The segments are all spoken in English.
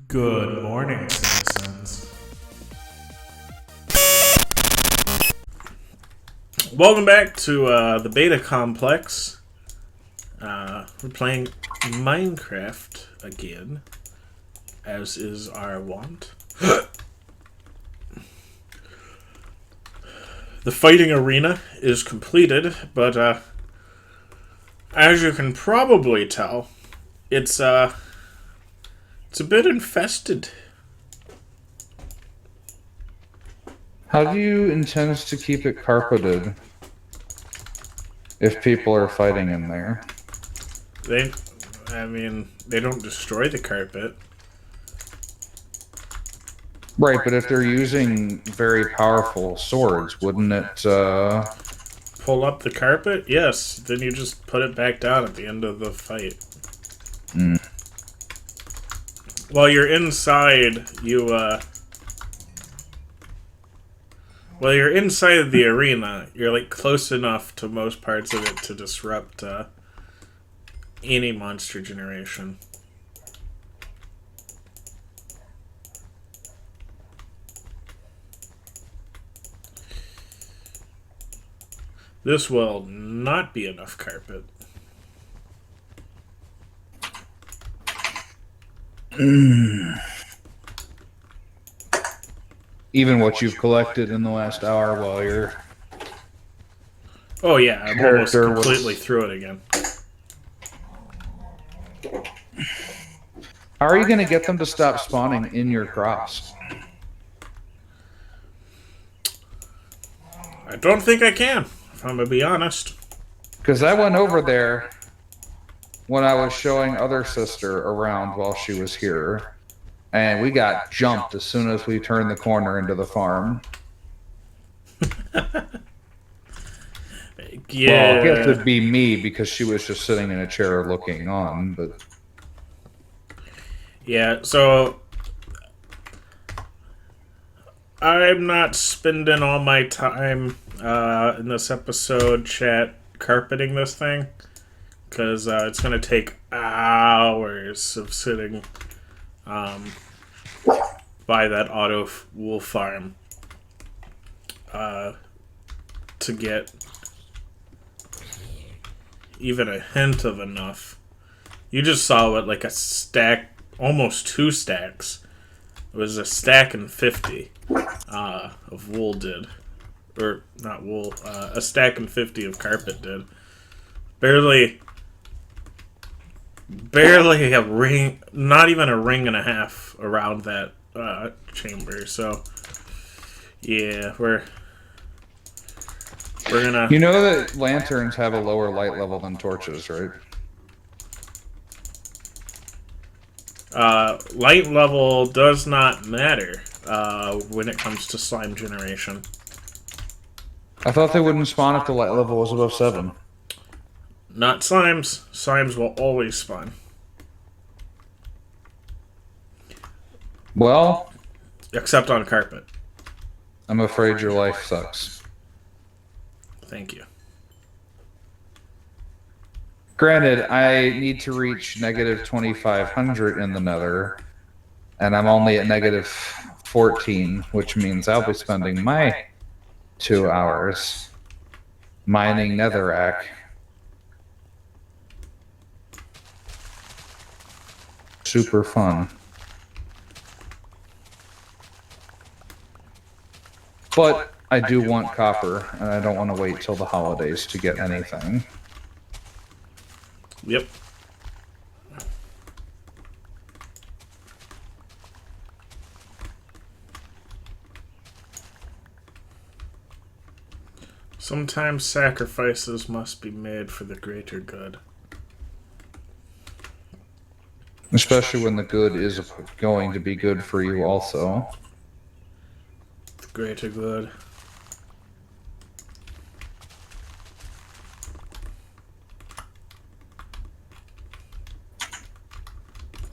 Good morning, citizens. Welcome back to the beta complex. We're playing Minecraft again, as is our wont. The fighting arena is completed, but as you can probably tell, it's a bit infested. How do you intend to keep it carpeted if people are fighting in there? They don't destroy the carpet. Right, but if they're using very powerful swords, wouldn't it, Pull up the carpet? Yes. Then you just put it back down at the end of the fight. While you're inside, while you're inside of the arena, you're like close enough to most parts of it to disrupt any monster generation. This will not be enough carpet. Even what you've collected in the last hour while you're... Oh yeah, I'm almost completely through it again. How are you going to get them to stop spawning in your crops? I don't think I can, if I'm gonna be honest. Because I went over there when I was showing other sister around while she was here, and we got jumped as soon as we turned the corner into the farm. Yeah. Well, I guess it'd be me because she was just sitting in a chair looking on, but... Yeah, so... I'm not spending all my time in this episode, chat, carpeting this thing. Because it's going to take hours of sitting by that auto wool farm to get even a hint of enough. You just saw what, like a stack, almost 2 stacks. It was a stack and 50 of wool did. Or, not wool, a stack and 50 of carpet did. Barely a ring, not even a ring and a half around that chamber. So, yeah, we're gonna... You know that lanterns have a lower light level than torches, right? Light level does not matter when it comes to slime generation. I thought they wouldn't spawn if the light level was above 7. Not slimes. Slimes will always spawn. Well... Except on carpet. I'm afraid your life sucks. Thank you. Granted, I need to reach negative 2,500 in the Nether, and I'm only at negative 14, which means I'll be spending my 2 hours mining netherrack. Super fun. But I do want copper, and I don't want to wait till the holidays to get anything. Yep. Sometimes sacrifices must be made for the greater good. Especially when the good is going to be good for you also. The greater good.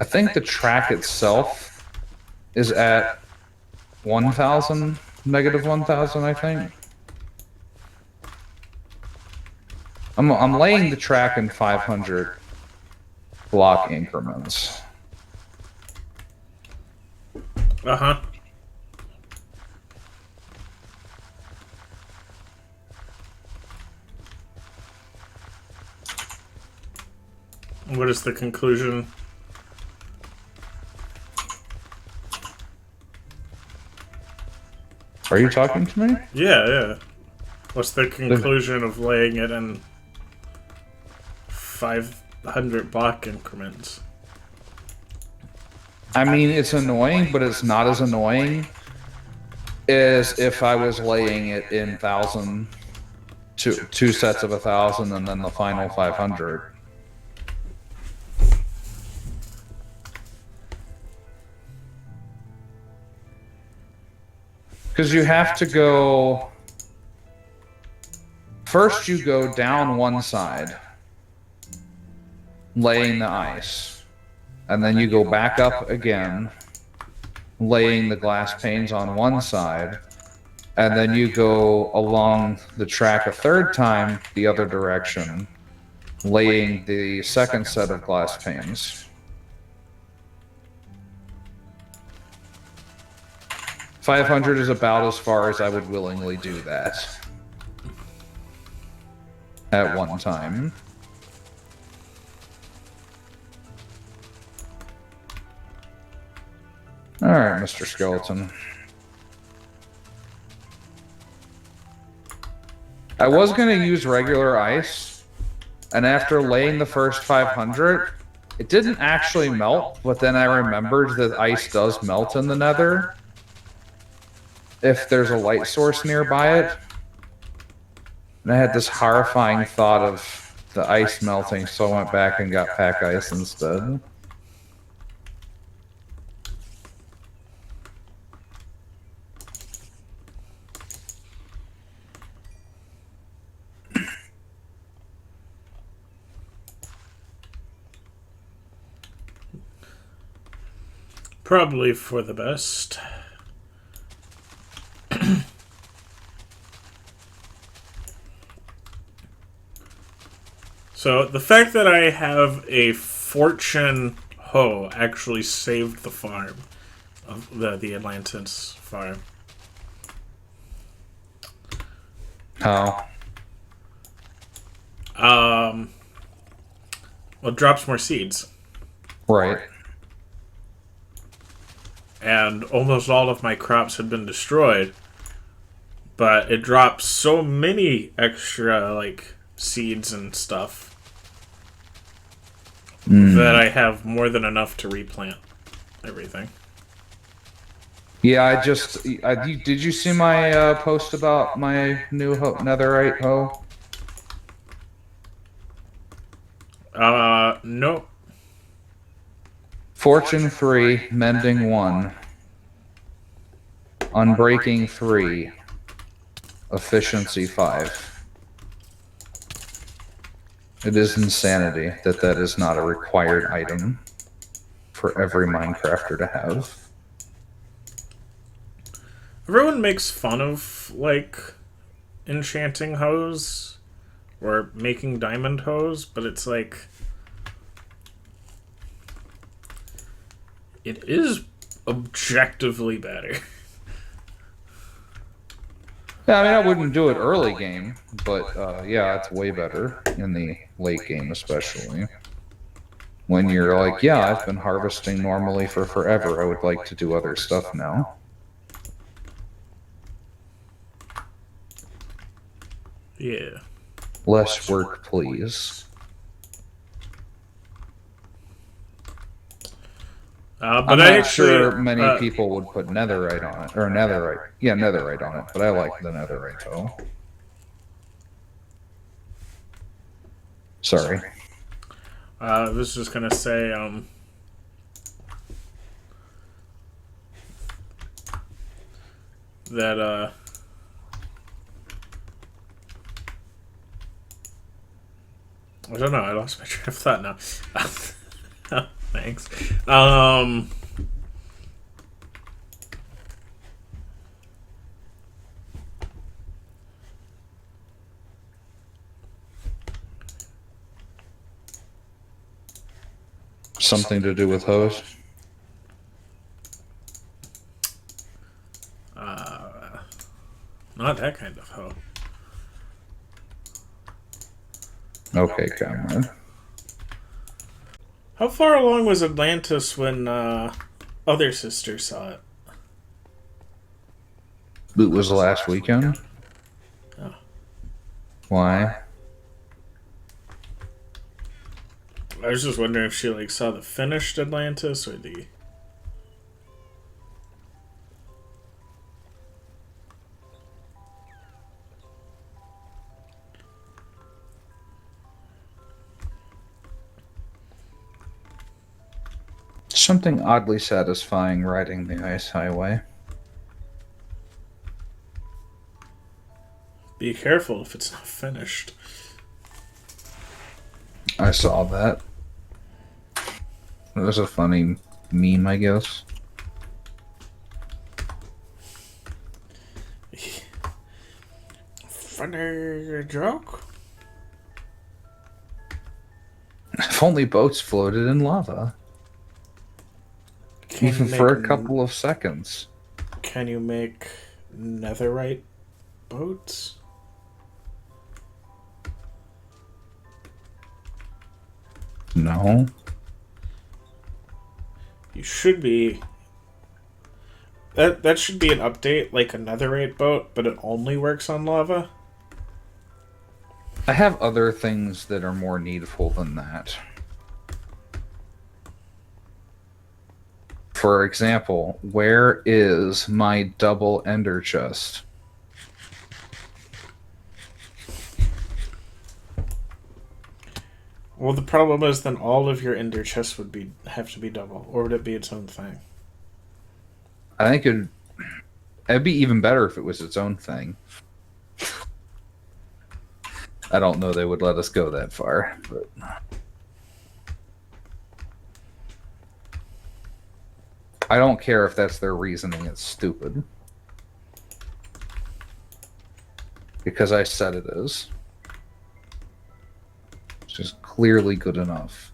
I think the track itself is at 1,000, negative 1,000, I think. I'm laying the track in 500 block increments. Uh-huh. What is the conclusion? Are you talking to me? Yeah, yeah. What's the conclusion of laying it in 500 block increments? I mean, it's annoying, but it's not as annoying as if I was laying it in two sets of 1,000 and then the final 500. Because you have to go... First you go down one side, laying the ice. And then you go back up again, laying the glass panes on one side. And then you go along the track a third time the other direction, laying the second set of glass panes. 500 is about as far as I would willingly do that at one time. All right, Mr. Skeleton. I was going to use regular ice, and after laying the first 500, it didn't actually melt, but then I remembered that ice does melt in the Nether if there's a light source nearby it. And I had this horrifying thought of the ice melting, so I went back and got pack ice instead. Probably for the best. So, the fact that I have a fortune hoe actually saved the farm. Of the Atlantis farm. How? Well, it drops more seeds. Right. And almost all of my crops had been destroyed. But it drops so many extra, like, seeds and stuff that I have more than enough to replant everything. Yeah, did you see my post about my new netherite hoe? Nope. Fortune 3, mending 1, unbreaking 3, efficiency 5. It is insanity that that is not a required item for every Minecrafter to have. Everyone makes fun of, like, enchanting hoes or making diamond hoes, but it's like, it is objectively better. Yeah, I mean, I wouldn't do it early game, but yeah, it's way better in the late game, especially. When you're like, yeah, I've been harvesting normally for forever, I would like to do other stuff now. Yeah. Less work, please. But I'm I not sure actually, many people would put netherite on it, or netherite. Yeah, netherite on it, but I like the netherite though. Sorry. I was just gonna say, that, I don't know, I lost my train of thought now. Thanks. Something to do with hose? Not that kind of hoe. Okay, Comrade. How far along was Atlantis when other sister saw it? It was last weekend. Oh. Why? I was just wondering if she like saw the finished Atlantis or the. Something oddly satisfying riding the ice highway. Be careful if it's not finished. I saw that. It was a funny meme, I guess. Funny joke? If only boats floated in lava. Can Even you for a make- couple of seconds. Can you make netherite boats? No. You should be. That should be an update, like a netherite boat, but it only works on lava. I have other things that are more needful than that. For example, where is my double ender chest? Well, the problem is then all of your ender chests would have to be double, or would it be its own thing? I think it'd be even better if it was its own thing. I don't know they would let us go that far, but I don't care if that's their reasoning. It's stupid. Because I said it is. It's just clearly good enough.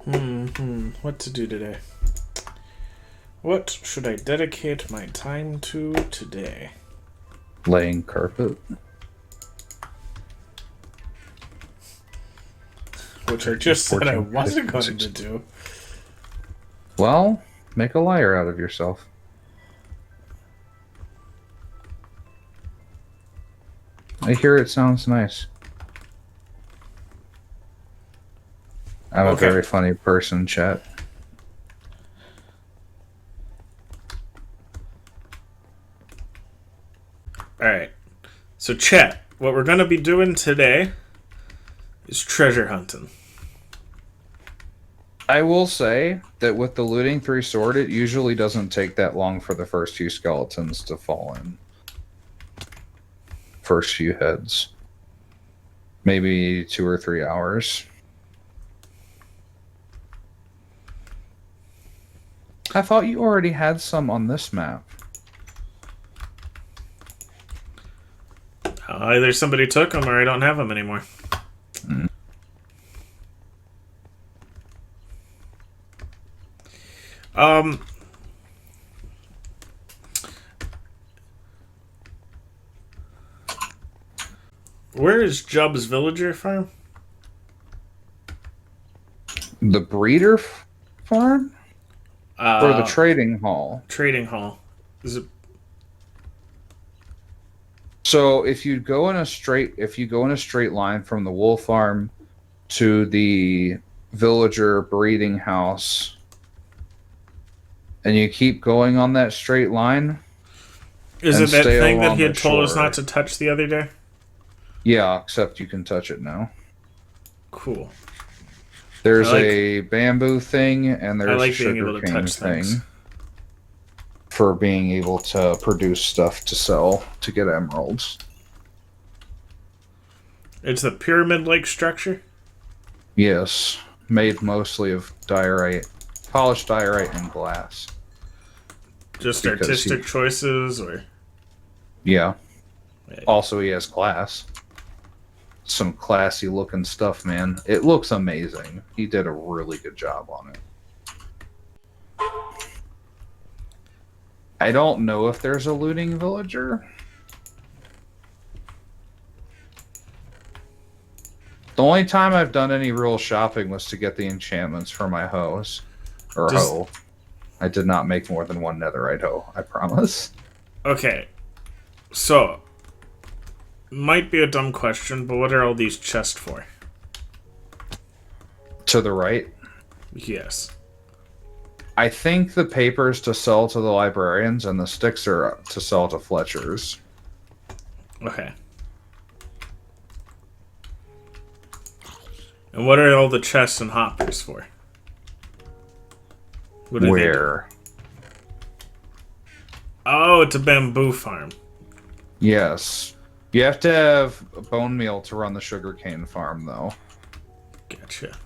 What to do today? What should I dedicate my time to today? Laying carpet. Which I just said I wasn't going to do. Well, make a liar out of yourself. I hear it sounds nice. I'm Okay. a very funny person, chat. Alright. So, chat, what we're going to be doing today is treasure hunting. I will say that with the looting 3 sword, it usually doesn't take that long for the first few skeletons to fall in. First few heads. Maybe 2 or 3 hours. I thought you already had some on this map. Either somebody took them or I don't have them anymore. Where is Jub's villager farm? The breeder farm? Or the trading hall? Trading hall. Is it? So if you go in a straight line from the wool farm to the villager breeding house, and you keep going on that straight line, Is and it that stay thing that along he had the told us shore. not to touch the other day? Yeah, except you can touch it now. Cool. There's I like- a bamboo thing, and there's like a being able to sugarcane touch thing things. for being able to produce stuff to sell to get emeralds. It's a pyramid-like structure? Yes, made mostly of diorite, polished diorite and glass. Just Because artistic he- choices, or... Yeah. Yeah. Also, he has glass. Some classy looking stuff, man. It looks amazing. He did a really good job on it. I don't know if there's a looting villager. The only time I've done any real shopping was to get the enchantments for my hoes. Or hoe. I did not make more than one netherite hoe, I promise. Okay. So, might be a dumb question, but what are all these chests for? To the right. Yes. I think the paper's to sell to the librarians and the sticks are to sell to Fletchers. Okay. And what are all the chests and hoppers for? What do Where? Oh, it's a bamboo farm. Yes. You have to have bone meal to run the sugarcane farm, though.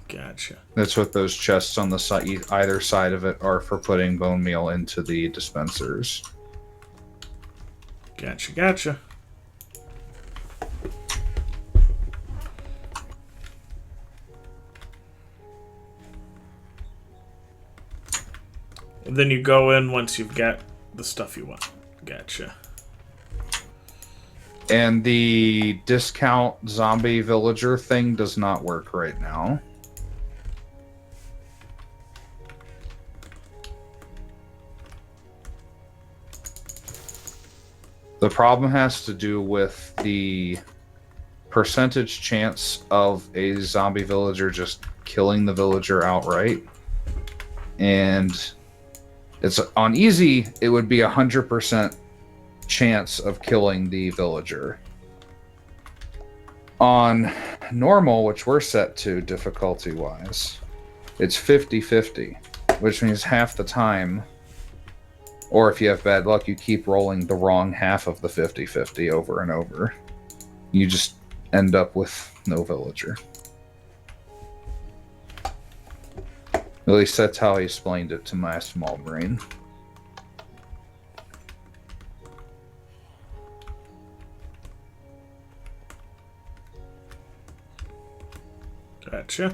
Gotcha. That's what those chests on the side, either side of it, are for putting bone meal into the dispensers. Gotcha. And then you go in once you've got the stuff you want. Gotcha. And the discount zombie villager thing does not work right now. The problem has to do with the percentage chance of a zombie villager just killing the villager outright. And it's on easy, it would be 100% chance of killing the villager. On normal, which we're set to difficulty wise, it's 50-50, which means half the time, or if you have bad luck, you keep rolling the wrong half of the 50-50 over and over. You just end up with no villager. At least that's how he explained it to my small brain. Gotcha.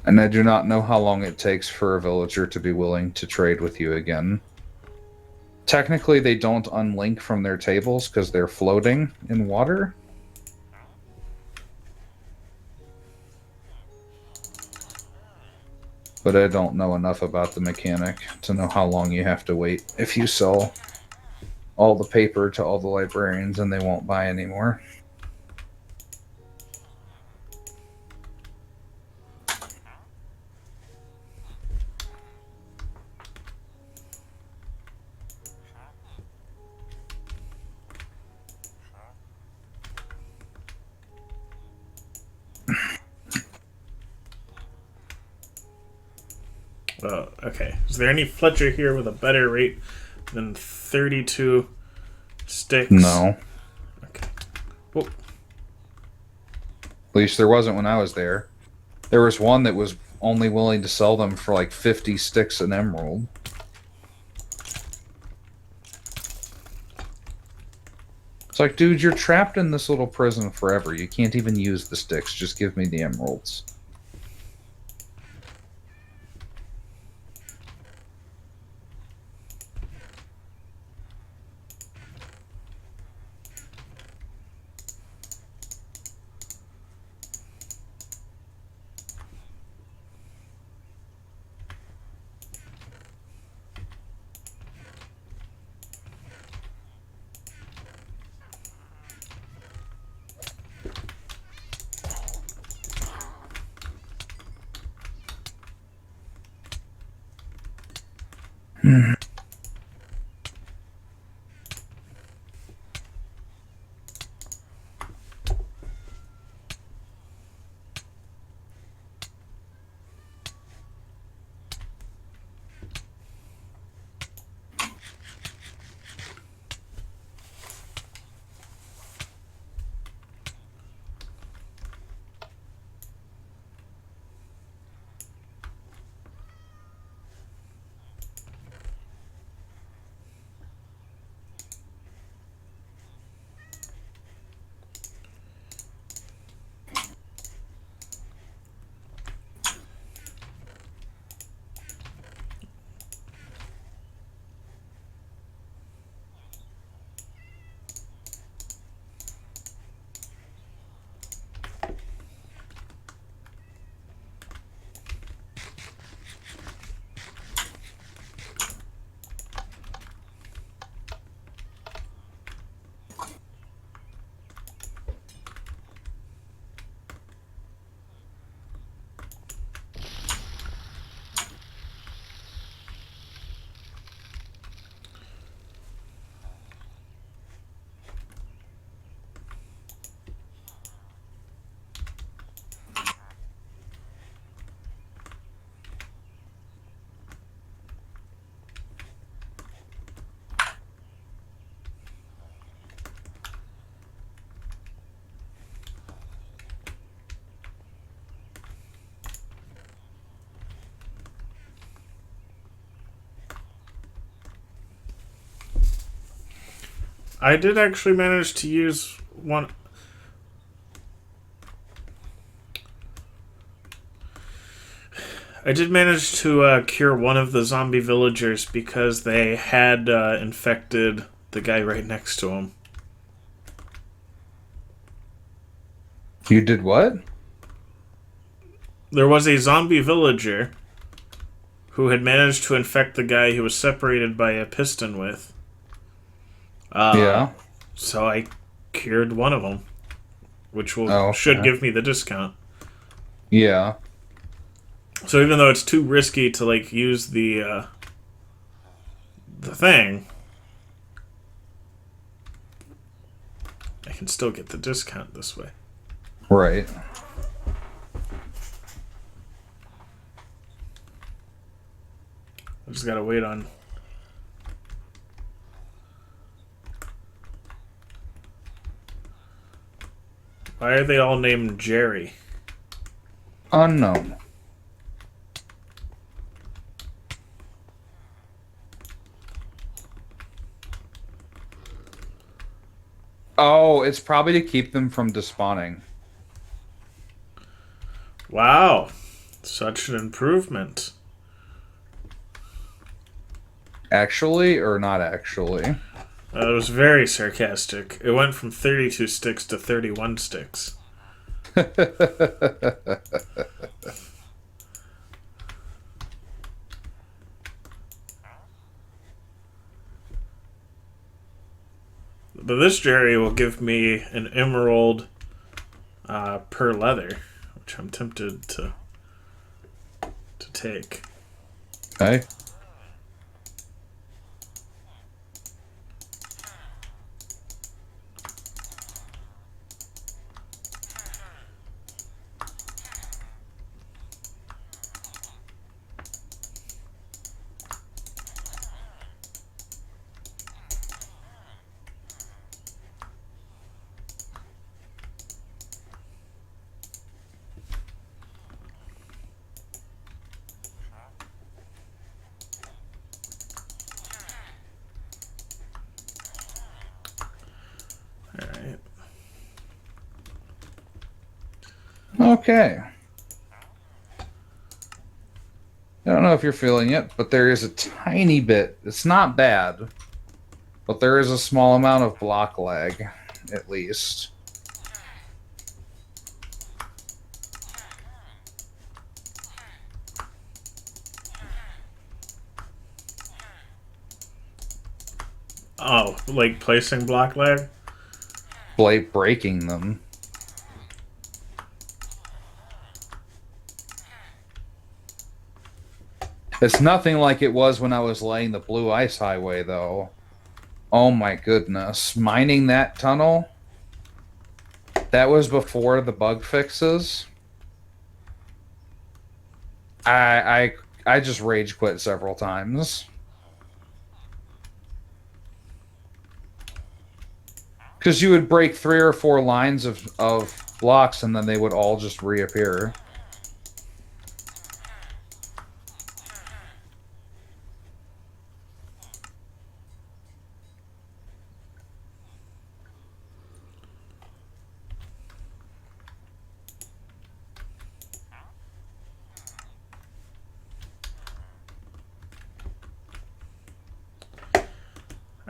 And I do not know how long it takes for a villager to be willing to trade with you again. Technically, they don't unlink from their tables because they're floating in water. But I don't know enough about the mechanic to know how long you have to wait if you sell all the paper to all the librarians and they won't buy anymore. Okay. Is there any Fletcher here with a better rate than 32 sticks? No. Okay. Well, At least there wasn't when I was there. There was one that was only willing to sell them for like 50 sticks an emerald. It's like, dude, you're trapped in this little prison forever. You can't even use the sticks. Just give me the emeralds. I did actually manage to use one. I did manage to cure one of the zombie villagers because they had infected the guy right next to him. You did what? There was a zombie villager who had managed to infect the guy he was separated by a piston with. Yeah. So I cured one of them, which will Oh, should okay. give me the discount. Yeah. So even though it's too risky to like use the thing, I can still get the discount this way. Right. I just gotta wait on. Why are they all named Jerry? Unknown. Oh, it's probably to keep them from despawning. Wow, such an improvement. Actually, or not actually? It was very sarcastic. It went from 32 sticks to 31 sticks. But this Jerry will give me an emerald per leather, which I'm tempted to take. Okay. Alright. Okay. I don't know if you're feeling it, but there is a tiny bit. It's not bad, but there is a small amount of block lag, at least. Oh, like placing block lag? Blade breaking them. It's nothing like it was when I was laying the Blue Ice Highway, though. Oh my goodness. Mining that tunnel? That was before the bug fixes. I just rage quit several times. Because you would break 3 or 4 lines of blocks and then they would all just reappear.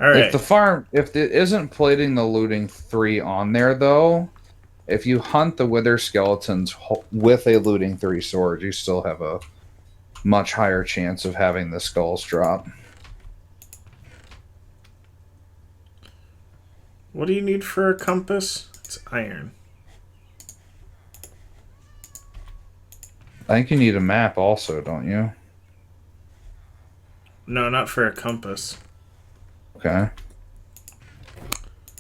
Alright. If it isn't plating the looting 3 on there though, if you hunt the wither skeletons with a looting 3 sword, you still have a much higher chance of having the skulls drop. What do you need for a compass? It's iron. I think you need a map also, don't you? No, not for a compass. Okay.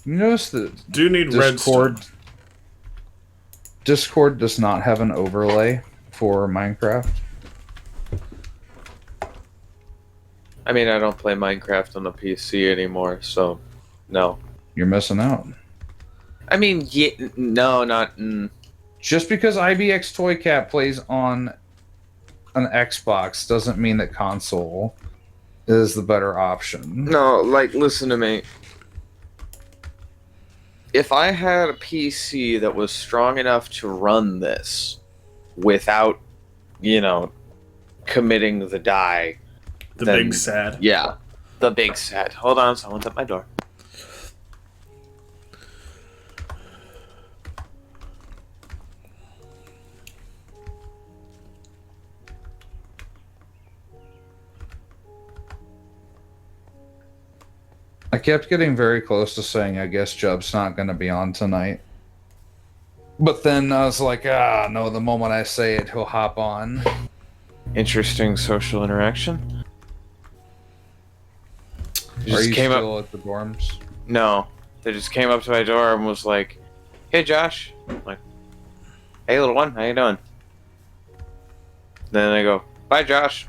You notice that Do need redstone. Discord does not have an overlay for Minecraft. I mean, I don't play Minecraft on the PC anymore, so no. You're missing out. I mean, yeah, no, not. Just because IBX Toy Cat plays on an Xbox doesn't mean that console is the better option. No, like, listen to me. if I had a PC that was strong enough to run this without, committing the die, The then, big sad. Yeah, the big sad. Hold on, someone's at my door. I kept getting very close to saying, I guess Jub's not going to be on tonight. But then I was like, no, the moment I say it, he'll hop on. Interesting social interaction. Are you still at the dorms? No, they just came up to my door and was like, "Hey, Josh." I'm like, "Hey, little one, how you doing?" Then they go, "Bye, Josh."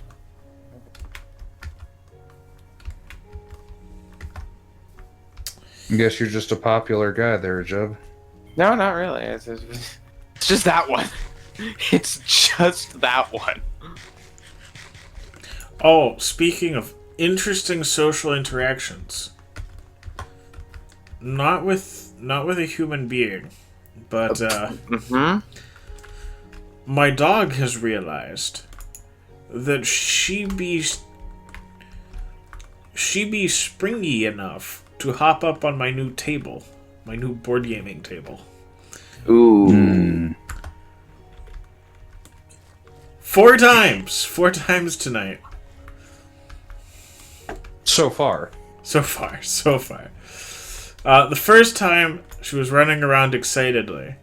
I guess you're just a popular guy there, Jub. No, not really. It's just that one. It's just that one. Oh, speaking of interesting social interactions, not with a human being, but my dog has realized that she be springy enough to hop up on my new table, my new board gaming table. Ooh. 4 times tonight. So far. So far. The first time, she was running around excitedly.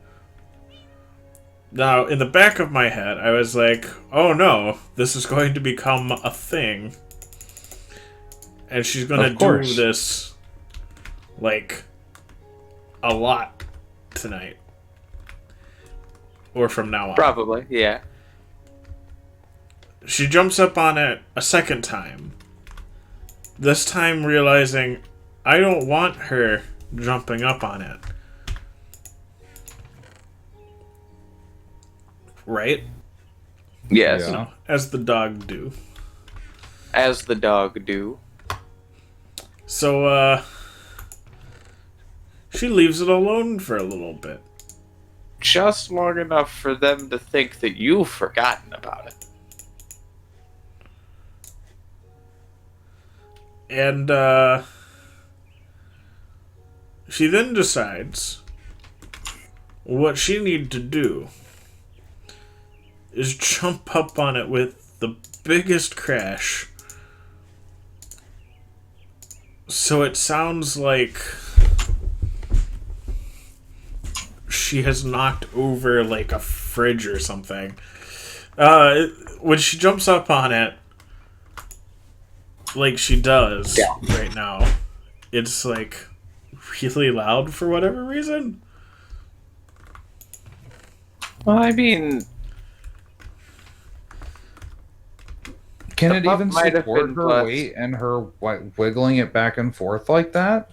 Now, in the back of my head, I was like, oh no, this is going to become a thing. And she's going to do this, like, a lot tonight. Or from now on. Probably, yeah. She jumps up on it a second time. This time realizing I don't want her jumping up on it. Right? Yes. Yeah. As the dog do. As the dog do. So, she leaves it alone for a little bit. Just long enough for them to think that you've forgotten about it. And, she then decides what she needs to do is jump up on it with the biggest crash. So it sounds like she has knocked over, like, a fridge or something. When she jumps up on it, like she does right now, it's, like, really loud for whatever reason. Well, I mean... Can it even might have support been her blessed. weight and her wiggling it back and forth like that?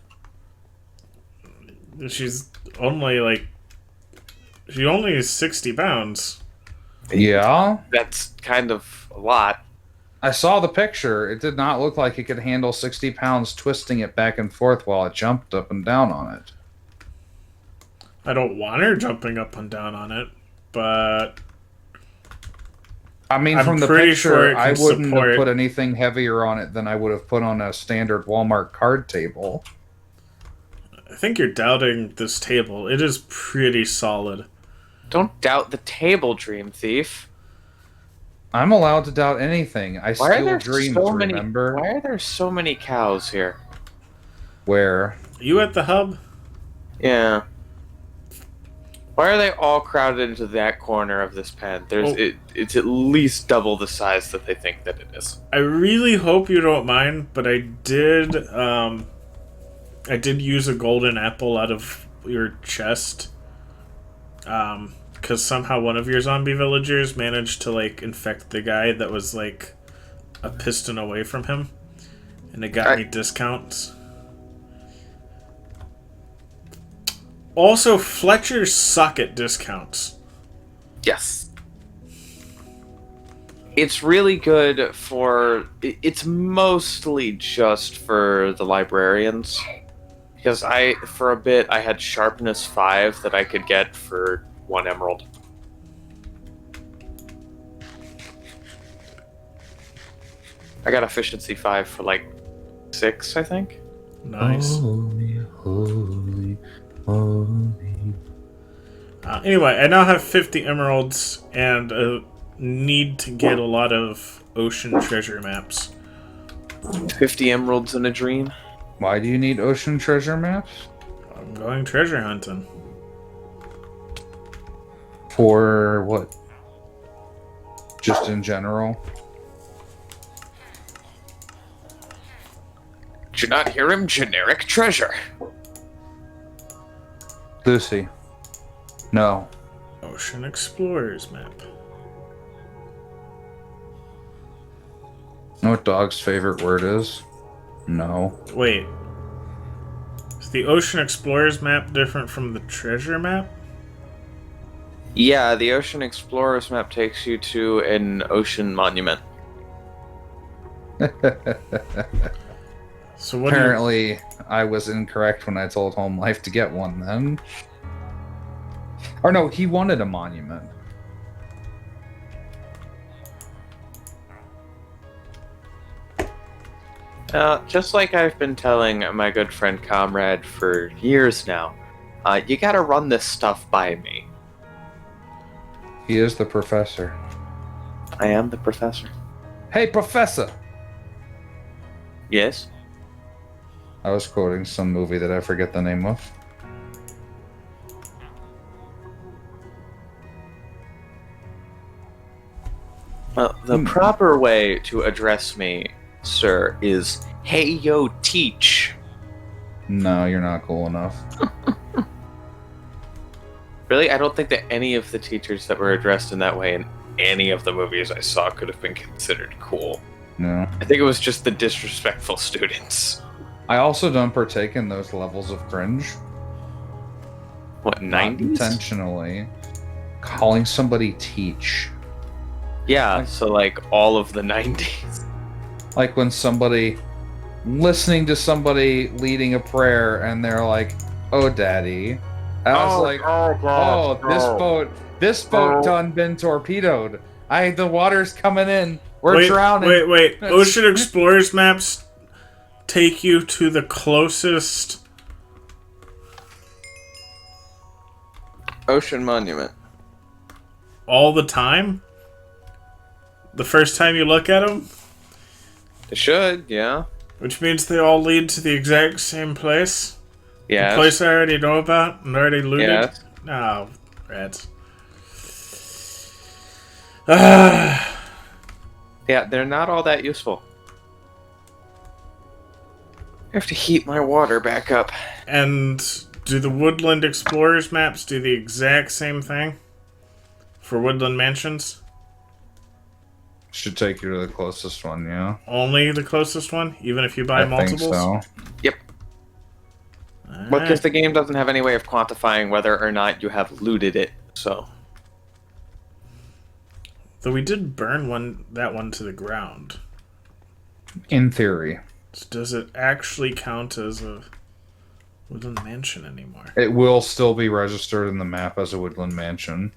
She's only, like... She only is 60 pounds. Yeah. That's kind of a lot. I saw the picture. It did not look like it could handle 60 pounds twisting it back and forth while it jumped up and down on it. I don't want her jumping up and down on it, but... I mean, I'm from the pretty picture, sure it I can wouldn't support- have put anything heavier on it than I would have put on a standard Walmart card table. I think you're doubting this table. It is pretty solid. Don't doubt the table, Dream Thief. I'm allowed to doubt anything. I Why are steal there dreams, so many? remember? Why are there so many cows here? Where? You at the hub? Yeah. Why are they all crowded into that corner of this pen? It's at least double the size that they think that it is. I really hope you don't mind, but I did use a golden apple out of your chest. Because somehow one of your zombie villagers managed to, like, infect the guy that was, like, a piston away from him. And it got me discounts. Also, Fletchers suck at discounts. Yes. It's really good for... It's mostly just for the librarians. Because for a bit, I had sharpness 5 that I could get for 1 emerald. I got efficiency 5 for like 6, I think. Nice. Holy, holy, holy. Anyway, I now have 50 emeralds and need to get a lot of ocean treasure maps. 50 emeralds in a dream. Why do you need ocean treasure maps? I'm going treasure hunting. For what? Just in general? Did you not hear him? Generic treasure. Lucy. No. Ocean Explorers map. Know what dog's favorite word is? No. Wait. Is the Ocean Explorers map different from the treasure map? Yeah, the Ocean Explorers map takes you to an ocean monument. So what Apparently, I was incorrect when I told Home Life to get one then. Or no, he wanted a monument. Just like I've been telling my good friend Comrade for years now, you gotta run this stuff by me. He is the professor. I am the professor. Hey, professor! Yes? I was quoting some movie that I forget the name of. Well, the proper way to address me, sir, is, hey yo, teach. No, you're not cool enough. Really? I don't think that any of the teachers that were addressed in that way in any of the movies I saw could have been considered cool. No. I think it was just the disrespectful students. I also don't partake in those levels of cringe. What, Not 90s? intentionally. Calling somebody teach. Yeah, so like all of the 90s. Like when somebody listening to somebody leading a prayer and they're like, "Oh, daddy." I was like, "Oh, this boat done been torpedoed. The water's coming in. We're drowning." Wait. Ocean Explorers maps take you to the closest Ocean Monument. all the time? The first time you look at them? It should, yeah. Which means they all lead to the exact same place? Yeah. The place I already know about and already looted? Yes. No, rats. Ah. Yeah, they're not all that useful. I have to heat my water back up. And do the Woodland Explorers maps do the exact same thing? For Woodland Mansions? Should take you to the closest one, yeah. Only the closest one? Even if you buy multiples? I think so. Yep. Well, because the game doesn't have any way of quantifying whether or not you have looted it, so. Though we did burn that one to the ground. In theory. So does it actually count as a Woodland Mansion anymore? It will still be registered in the map as a Woodland Mansion.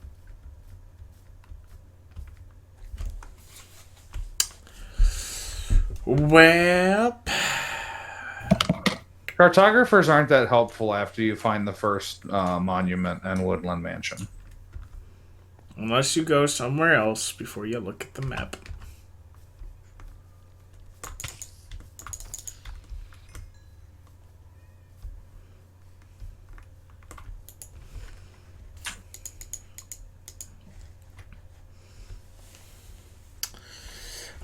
Well, Cartographers aren't that helpful after you find the first monument and Woodland Mansion. unless you go somewhere else before you look at the map.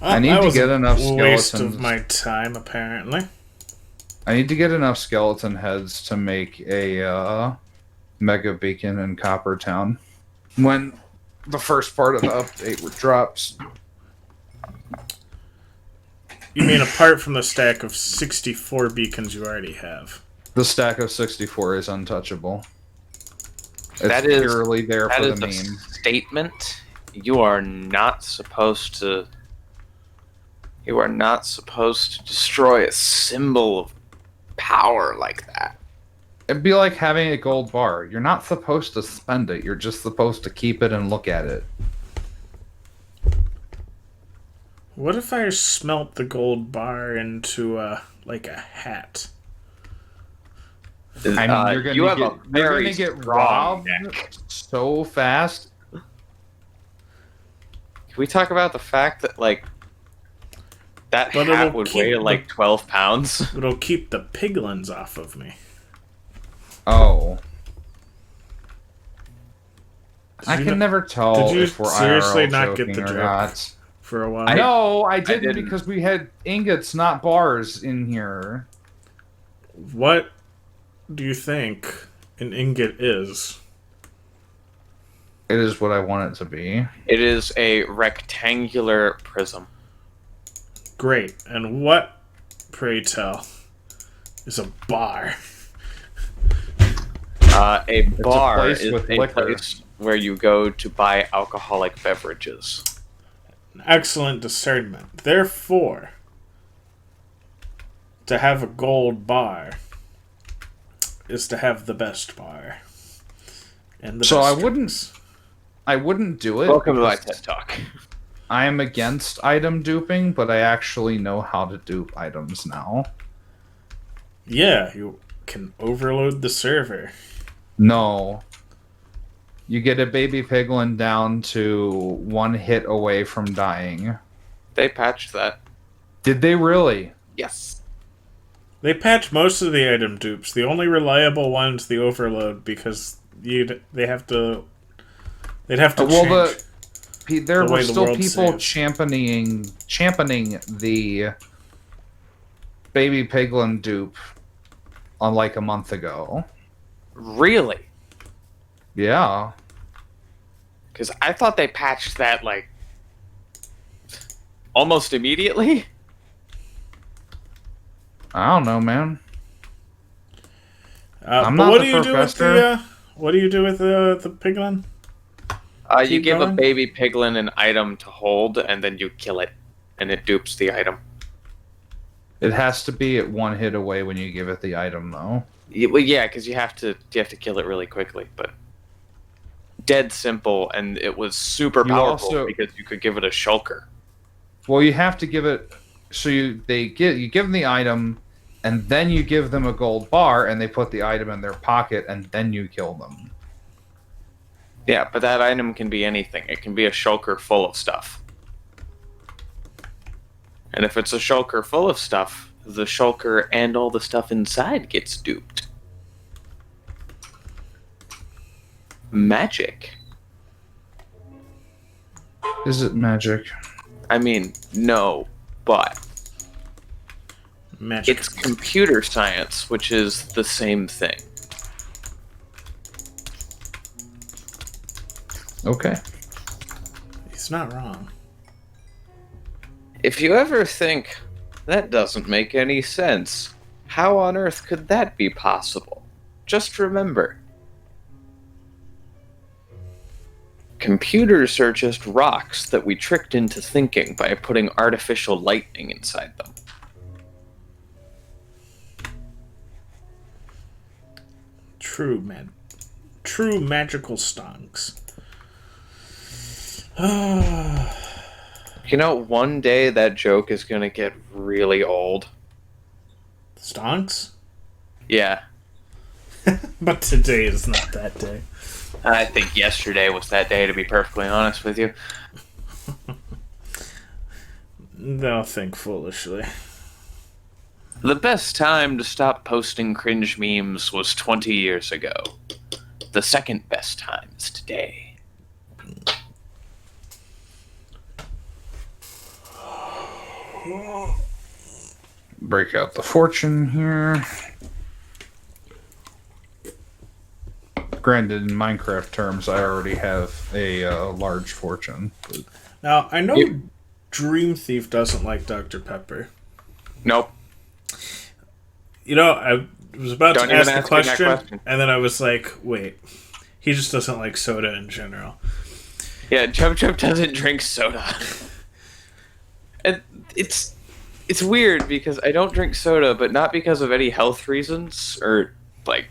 I need that to was get a enough waste skeletons. of my time, apparently. I need to get enough skeleton heads to make a mega beacon in Copper Town when the first part of the update drops. You mean apart from the stack of 64 beacons you already have? The stack of 64 is untouchable. It's That is- purely there That for is the a meme. statement. You are not supposed to. You are not supposed to destroy a symbol of power like that. It'd be like having a gold bar. You're not supposed to spend it. You're just supposed to keep it and look at it. What if I smelt the gold bar into like a hat? I mean, you're you have a gonna very get strong robbed neck. so fast. Can we talk about the fact that like that But hat it'll would keep weigh the- like 12 pounds? It'll keep the piglins off of me. Oh. Did I you can not- never tell did you if we're seriously IRL not get joking the or joke? not. For a while. No, I didn't didn't. because we had ingots, not bars, in here. What do you think an ingot is? It is what I want it to be. It is a rectangular prism. Great. And what, pray tell, is a bar? A bar place is with a liquor. place where you go to buy alcoholic beverages. Excellent discernment. Therefore, to have a gold bar is to have the best bar. And the So best I wouldn't- drinks. I wouldn't do it. Welcome to my because TED Talk. I am against item duping, but I actually know how to dupe items now. Yeah, you can overload the server. No. You get a baby piglin down to 1 hit away from dying. They patched that. Did they really? Yes. They patch most of the item dupes. The only reliable one's the overload because they'd have to Well, change. there the were way the still world people saves. championing the baby piglin dupe on like a month ago. Really? Yeah. Because I thought they patched that like almost immediately. I don't know, man. I'm But not what the do you do with professor. the what do you do with the piglin? You Keep give going. a baby piglin an item to hold, and then you kill it, and it dupes the item. It has to be at 1 hit away when you give it the item, though. Well, yeah, because you have to kill it really quickly, but dead simple, and it was super You powerful also- because you could give it a shulker. Well, you have to give it. So you give them the item, and then you give them a gold bar, and they put the item in their pocket, and then you kill them. Yeah, but that item can be anything. It can be a shulker full of stuff. And if it's a shulker full of stuff, the shulker and all the stuff inside gets duped. Magic. Is it magic? I mean, no, but Magic. it's computer science, which is the same thing. Okay. He's not wrong. If you ever think, that doesn't make any sense, how on earth could that be possible? Just remember, computers are just rocks that we tricked into thinking by putting artificial lightning inside them. True, man. True magical stonks. You know, one day that joke is gonna get really old. Stonks? Yeah, But today is not that day. I think yesterday was that day, to be perfectly honest with you. They'll think foolishly. The best time to stop posting cringe memes was 20 years ago. The second best time is today. Break out the fortune here. Granted, in Minecraft terms, I already have a large fortune. Now, I know Yep. Dream Thief doesn't like Dr. Pepper. Nope. You know, I was about Don't to even ask the ask me that question, question. and then I was like, wait. He just doesn't like soda in general. Yeah, Chub Chub doesn't drink soda. And it's weird because I don't drink soda, but not because of any health reasons or like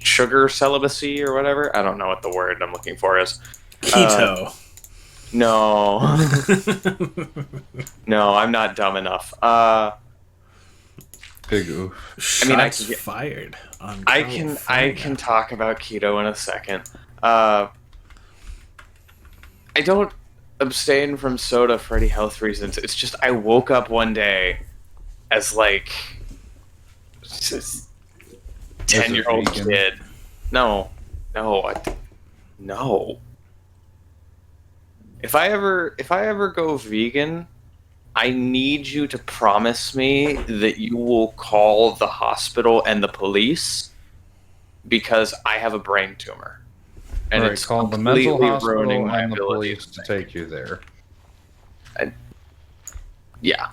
sugar celibacy or whatever. I don't know what the word I'm looking for is. Keto. No. No, I'm not dumb enough. Big oof. Shots fired. On I can talk about keto in a second. I don't abstain from soda for any health reasons. It's just I woke up one day as like 10-year-old kid. No. If I ever go vegan, I need you to promise me that you will call the hospital and the police because I have a brain tumor. And All right, it's call the mental completely hospital ruining my and the ability police to take you there. Yeah.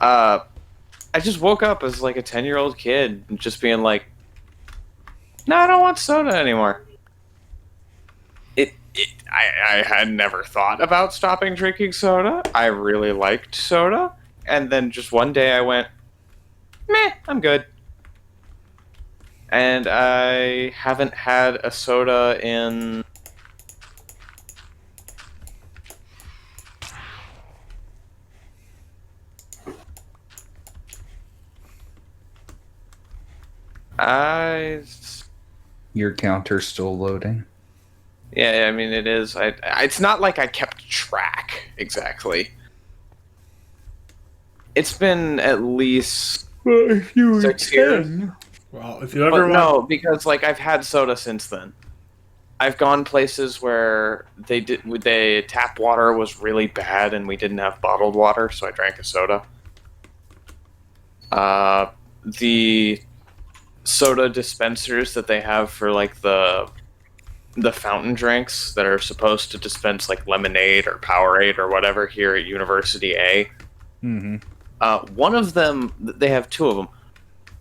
I just woke up as like a 10-year-old kid and just being like, no, I don't want soda anymore. I had never thought about stopping drinking soda. I really liked soda. And then just one day I went, meh, I'm good. And I haven't had a soda in... Your counter's still loading. Yeah, I mean, it is. It's not like I kept track, exactly. It's been at least 6 years. Well, if you ever want... No, because, like, I've had soda since then. I've gone places where tap water was really bad and we didn't have bottled water, so I drank a soda. The soda dispensers that they have for, like, the fountain drinks that are supposed to dispense like lemonade or Powerade or whatever here at University A. Mm-hmm. One of them, they have two of them.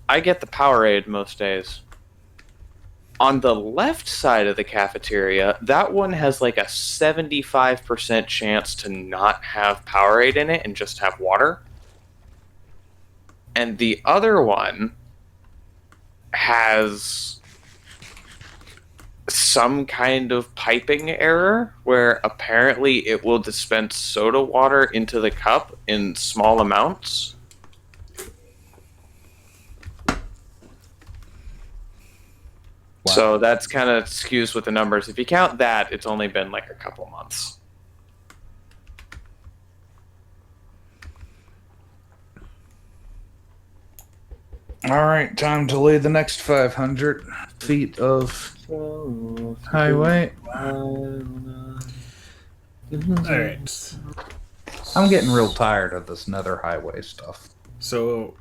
I get the Powerade most days. On the left side of the cafeteria, that one has like a 75% chance to not have Powerade in it and just have water. And the other one has some kind of piping error where apparently it will dispense soda water into the cup in small amounts. Wow. So that's kind of skews with the numbers. If you count that, it's only been like a couple months. All right, time to lay the next 500 feet of highway. Alright. I'm getting real tired of this Nether highway stuff. So,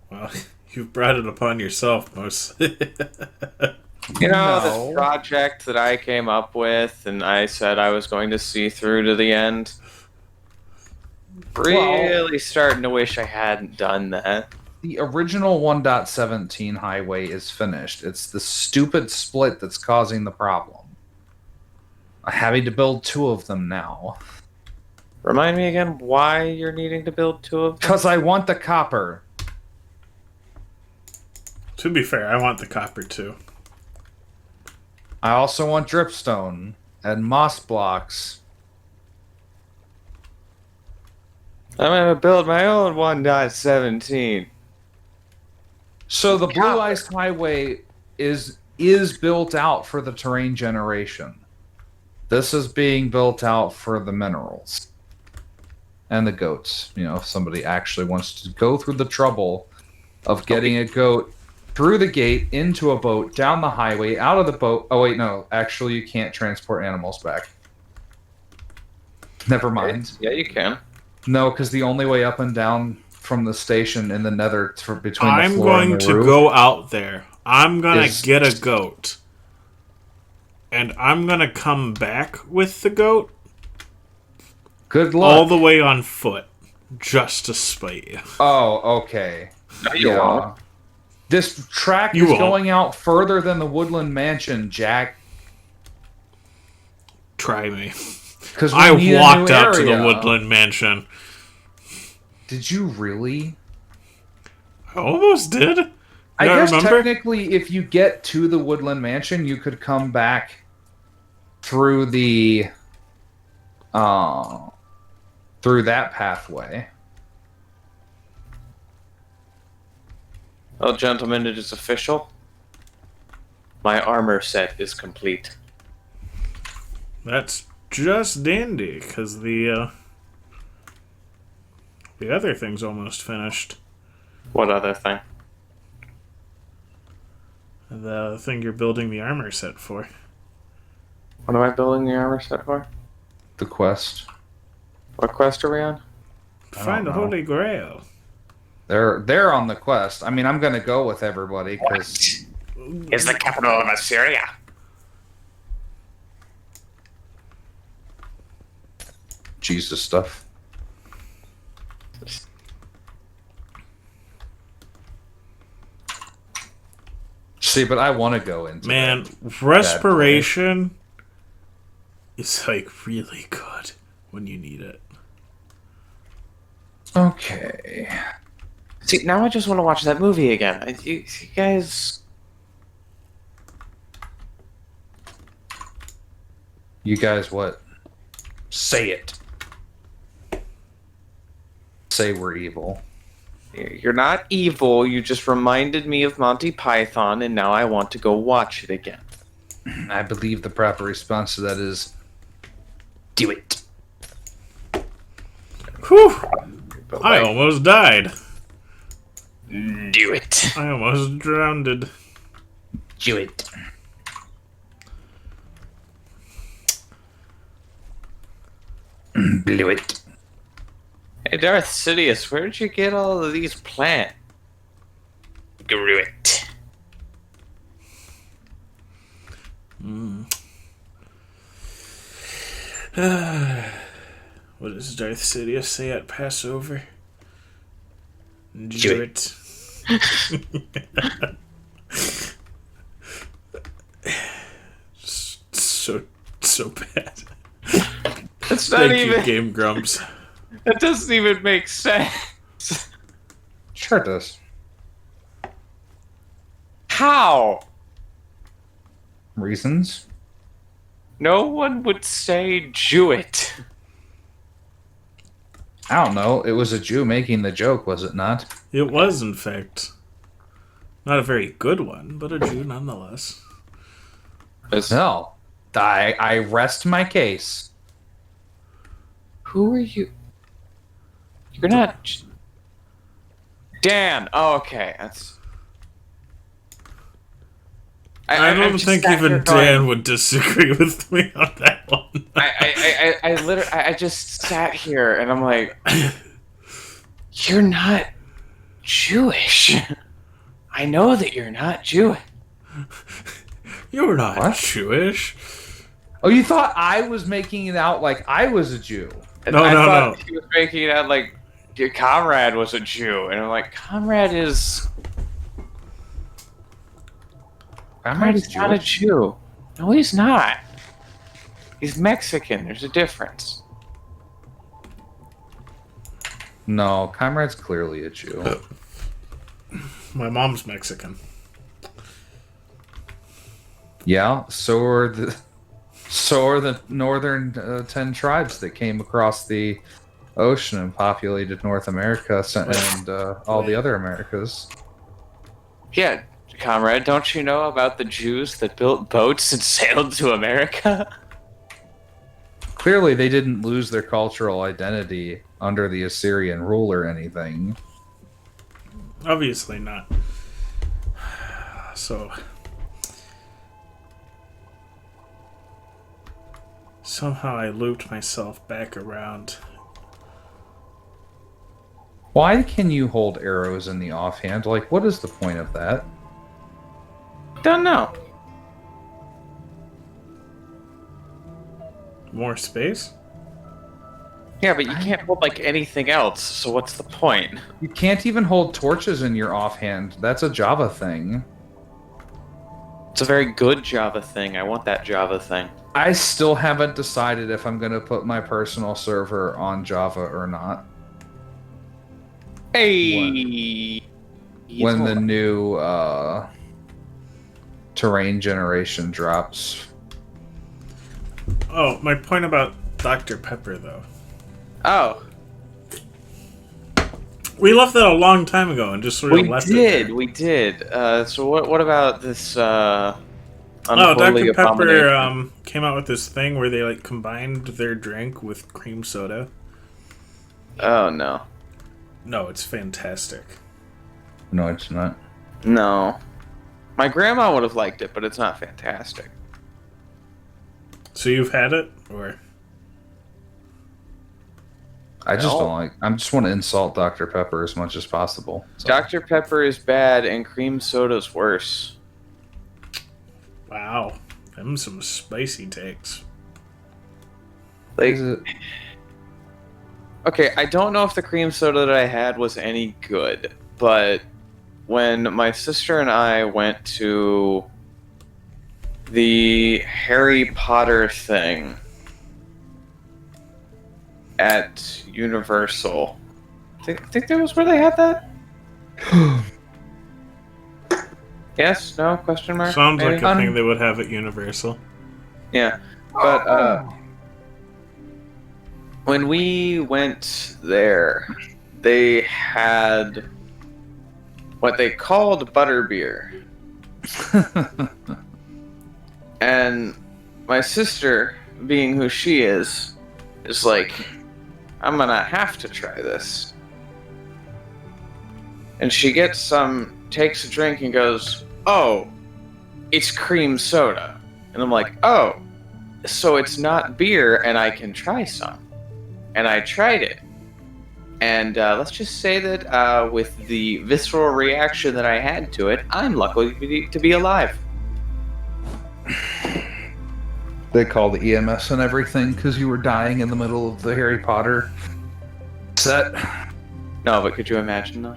well, you've brought it upon yourself mostly. This project that I came up with and I said I was going to see through to the end. Really starting to wish I hadn't done that. The original 1.17 highway is finished. It's the stupid split that's causing the problem. I'm having to build 2 of them now. Remind me again why you're needing to build 2 of them? Because I want the copper. To be fair, I want the copper too. I also want dripstone and moss blocks. I'm going to build my own 1.17. So the Blue Ice Highway is built out for the terrain generation. This is being built out for the minerals. And the goats. If somebody actually wants to go through the trouble of getting a goat through the gate, into a boat, down the highway, out of the boat. Oh, wait, no. Actually, you can't transport animals back. Never mind. Yeah, you can. No, because the only way up and down from the station in the Nether between the I'm floor and going the to roof go out there. I'm going to get a goat. And I'm going to come back with the goat. Good luck. All the way on foot. Just to spite you. Oh, okay. No, you won't. This track is going out further than the Woodland Mansion, Jack. Try me. Because I walked out to the Woodland Mansion. Did you really? I almost did. I don't guess remember? technically, if you get to the Woodland Mansion, you could come back through the through that pathway. Well, gentlemen, it is official. My armor set is complete. That's just dandy, because the other thing's almost finished. What other thing? The thing you're building the armor set for. What am I building the armor set for? The quest. What quest are we on? Find the know. Holy Grail. They're on the quest. I mean, I'm gonna go with everybody because Is the capital of Assyria? Jesus stuff. See, but I want to go into Man, that respiration is like really good when you need it. Okay. See, now I just want to watch that movie again. You guys... You guys, what? Say it. Say we're evil. You're not evil, you just reminded me of Monty Python, and now I want to go watch it again. I believe the proper response to that is, do it. Whew! But I like, almost died. do it. I almost drowned. Do it. Blew it. Hey, Darth Sidious, where'd you get all of these plants? Grew it. What does Darth Sidious say at Passover? Do it. so bad. That's not Thank even... you, Game Grumps. That doesn't even make sense. Sure it does. How? Reasons? No one would say Jew it. I don't know. It was a Jew making the joke, was it not? It was, in fact. Not a very good one, but a Jew nonetheless. No. I rest my case. Who are you? You're not... Dan! Oh, okay. That's... I don't just think sat even here Dan going- would disagree with me on that one. I literally... I just sat here and I'm like... You're not Jewish. I know that you're not Jewish. You're not What? Jewish. Oh, you thought I was making it out like I was a Jew? No, I no, thought no. he was making it out like your Comrade was a Jew, and I'm like, Comrade is not a Jew. No, he's not. He's Mexican. There's a difference. No, Comrade's clearly a Jew. My mom's Mexican. Yeah, so are the northern 10 tribes that came across the ocean and populated North America and all the other Americas. Yeah, Comrade, don't you know about the Jews that built boats and sailed to America? Clearly, they didn't lose their cultural identity under the Assyrian rule or anything. Obviously not. So... Somehow I looped myself back around. Why can you hold arrows in the offhand? Like, what is the point of that? Don't know. More space? Yeah, but you can't hold like anything else, so what's the point? You can't even hold torches in your offhand. That's a Java thing. It's a very good Java thing. I want that Java thing. I still haven't decided if I'm going to put my personal server on Java or not. Hey! when the new terrain generation drops. Oh, my point about Dr. Pepper, though. Oh, We left that a long time ago and just sort of left it there. we did. So what about this Oh, unholy Dr. Pepper abomination? came out with this thing where they like combined their drink with cream soda. Oh no, No, it's fantastic. No, it's not. no. My grandma would have liked it, but it's not fantastic. So you've had it, or I just No. don't like. I just want to insult Dr. Pepper as much as possible. So. Dr. Pepper is bad, and cream soda's worse. wow, them some spicy takes. Like, Is it? okay, I don't know if the cream soda that I had was any good, but when my sister and I went to the Harry Potter thing at Universal, I think that was where they had that? Yes? No? Question mark? Sounds maybe? like a thing they would have at Universal. Yeah, but when we went there, they had what they called butterbeer. And my sister, being who she is like, I'm gonna have to try this. And she gets some, takes a drink and goes, oh, it's cream soda. And I'm like, oh, so it's not beer and I can try some. And I tried it. And let's just say that with the visceral reaction that I had to it, I'm lucky to be alive. They called the EMS and everything because you were dying in the middle of the Harry Potter set. No, but could you imagine though?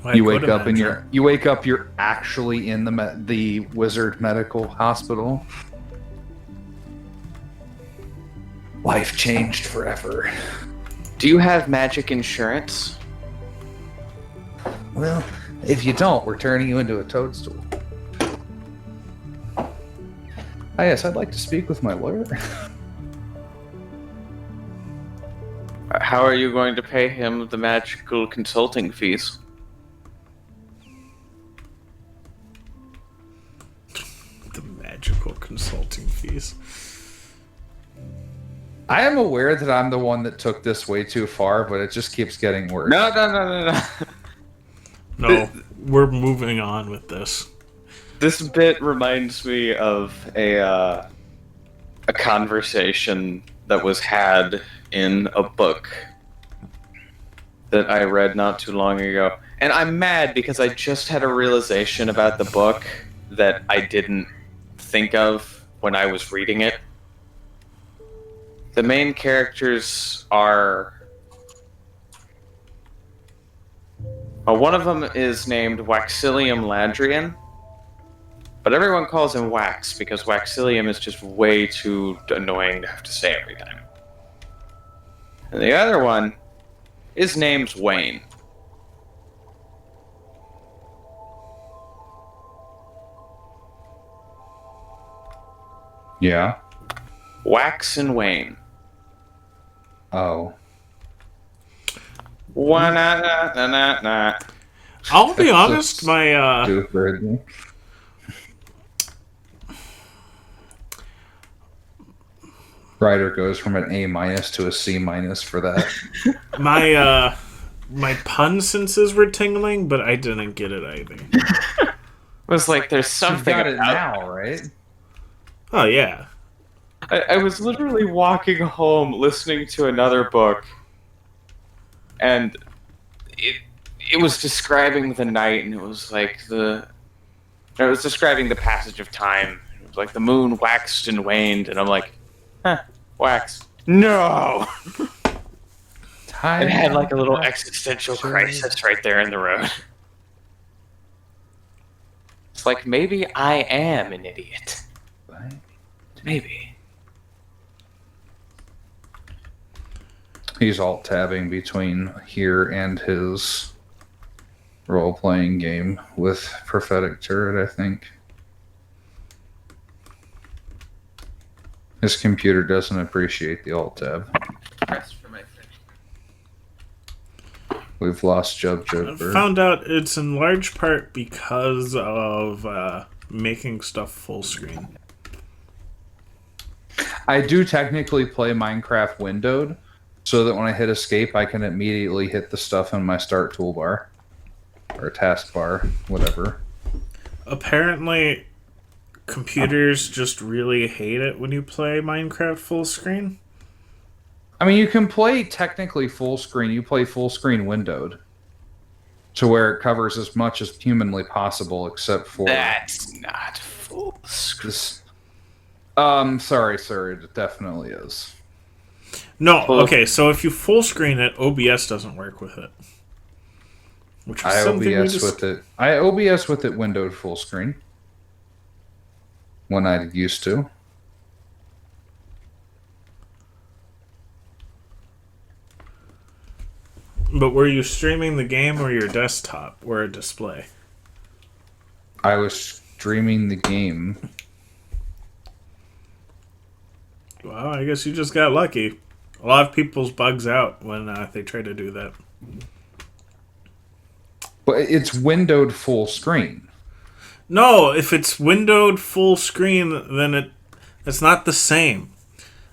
I You could wake up and imagine. you're actually in the Wizard Medical Hospital. Life changed forever. Do you have magic insurance? Well, if you don't, we're turning you into a toadstool. Ah, yes, I'd like to speak with my lawyer. How are you going to pay him the magical consulting fees? The magical consulting fees. I am aware that I'm the one that took this way too far, but it just keeps getting worse. No. No, we're moving on with this. This bit reminds me of a conversation that was had in a book that I read not too long ago. And I'm mad because I just had a realization about the book that I didn't think of when I was reading it. The main characters are... one of them is named Waxilium Ladrian, but everyone calls him Wax because Waxilium is just way too annoying to have to say every time. And the other one, his name's Wayne. Yeah. Wax and Wayne. Oh. Wah-na-na-na-na-na. I'll be That's honest, so my stupid. Ryder goes from an A- to a C- for that. my pun senses were tingling, but I didn't get it either. It was like there's You've something got it about now, right? Oh yeah. I was literally walking home listening to another book, and it was describing the night, and it was like it was describing the passage of time. It was like the moon waxed and waned, and I'm like, huh, wax. No! Time It had like a little existential crisis right there in the road. It's like, maybe I am an idiot. Maybe. He's alt-tabbing between here and his role-playing game with Prophetic Turret, I think. His computer doesn't appreciate the alt-tab. Rest for my thing. We've lost Jub I Jubber. found out it's in large part because of making stuff full screen. I do technically play Minecraft windowed, so that when I hit escape, I can immediately hit the stuff in my start toolbar. Or taskbar, whatever. Apparently, computers just really hate it when you play Minecraft full screen. I mean, you can play technically full screen. You play full screen windowed. To where it covers as much as humanly possible, except for... That's not full screen. This, sorry, sir, it definitely is. No, okay, so if you full screen it, OBS doesn't work with it. Which is I something we OBS just... with it. I OBS with it windowed full screen. When I used to. But were you streaming the game or your desktop or a display? I was streaming the game. Well, I guess you just got lucky. A lot of people's bugs out when they try to do that. But it's windowed full screen. No, if it's windowed full screen, then it's not the same.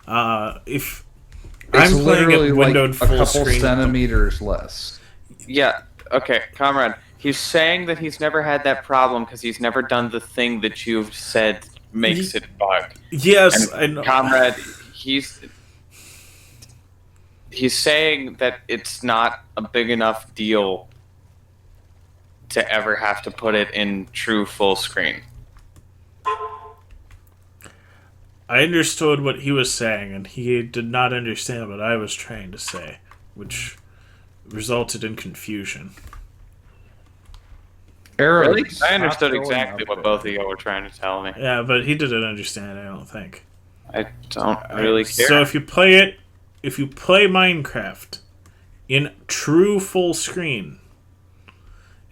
If It's I'm playing literally it windowed like a full couple screen, centimeters less. Yeah, okay, Comrade. He's saying that he's never had that problem because he's never done the thing that you've said makes it bug. yes, And I know. Comrade, he's saying that it's not a big enough deal to ever have to put it in true full screen. I understood what he was saying, and he did not understand what I was trying to say, which resulted in confusion. Arrows. Really? I understood Stop going exactly up what there. both of you were trying to tell me. Yeah, but he didn't understand, I don't think. I don't really care. So if you play Minecraft in true full screen,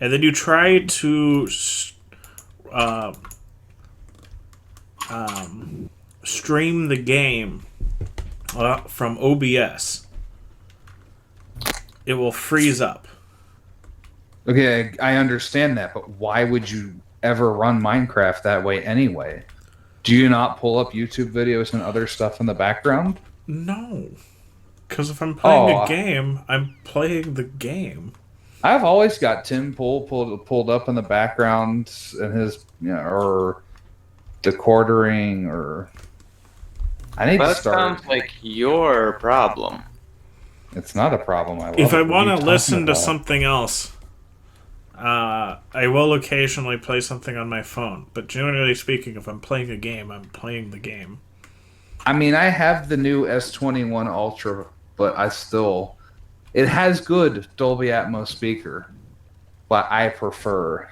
and then you try to stream the game from OBS, it will freeze up. Okay, I understand that, but why would you ever run Minecraft that way anyway? Do you not pull up YouTube videos and other stuff in the background? No. Because if I'm playing Oh. a game, I'm playing the game. I've always got Tim pulled up in the background and his, or the quartering, or I need to That start. sounds like your problem. It's not a problem. I love If it. I What are want you to talking listen to about? something else, I will occasionally play something on my phone. But generally speaking, if I'm playing a game, I'm playing the game. I mean, I have the new S21 Ultra, but it has good Dolby Atmos speaker, but I prefer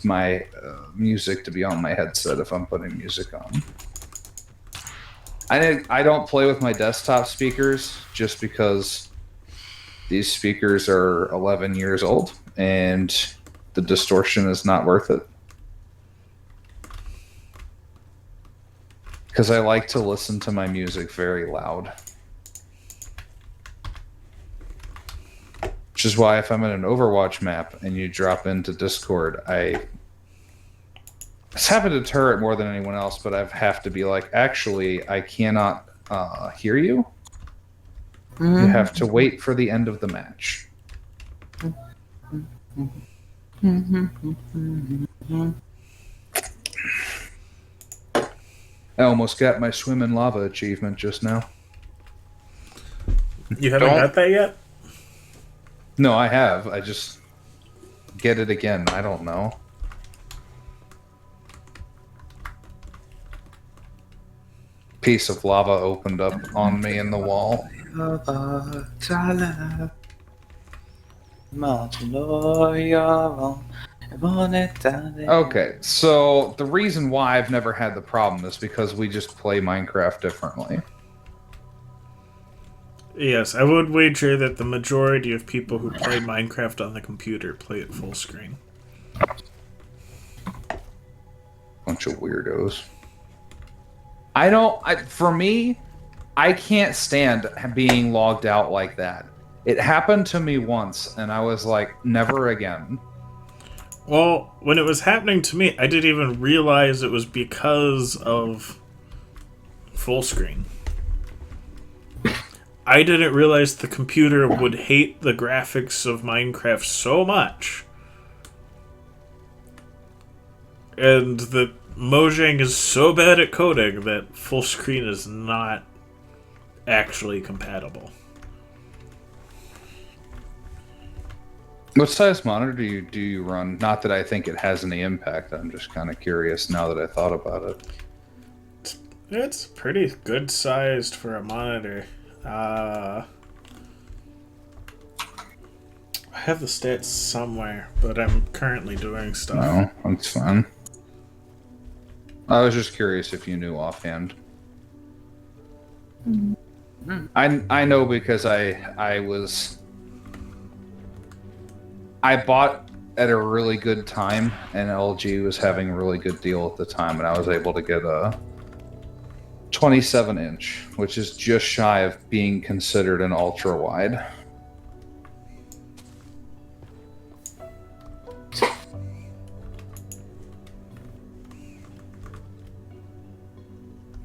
my music to be on my headset if I'm putting music on. I don't play with my desktop speakers just because these speakers are 11 years old and the distortion is not worth it. Because I like to listen to my music very loud. Which is why if I'm in an Overwatch map and you drop into Discord, it's happened to Turret more than anyone else, but I have to be like, actually, I cannot hear you. You have to wait for the end of the match. I almost got my swim in lava achievement just now. You haven't got that yet? No, I have. I just get it again. I don't know. Piece of lava opened up on me in the wall. Okay, so the reason why I've never had the problem is because we just play Minecraft differently. Yes, I would wager that the majority of people who play Minecraft on the computer play it full screen. Bunch of weirdos. For me, I can't stand being logged out like that. It happened to me once, and I was like, never again. Well, when it was happening to me, I didn't even realize it was because of full screen. I didn't realize the computer would hate the graphics of Minecraft so much. And that Mojang is so bad at coding that full screen is not actually compatible. What size monitor do you run? Not that I think it has any impact. I'm just kind of curious now that I thought about it. It's pretty good sized for a monitor. I have the stats somewhere, but I'm currently doing stuff. No, that's fine. I was just curious if you knew offhand. I know because I bought at a really good time, and LG was having a really good deal at the time, and I was able to get a 27-inch, which is just shy of being considered an ultra wide.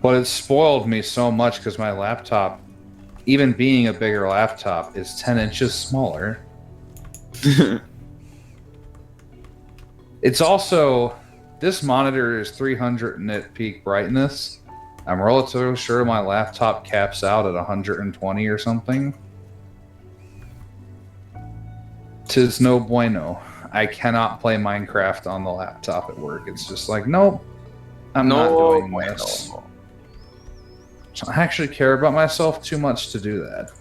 But it spoiled me so much because my laptop, even being a bigger laptop, is 10 inches smaller. It's also, this monitor is 300 nit peak brightness. I'm relatively sure my laptop caps out at 120 or something. Tis no bueno. I cannot play Minecraft on the laptop at work. It's just like, nope, I'm not doing this. So I actually care about myself too much to do that.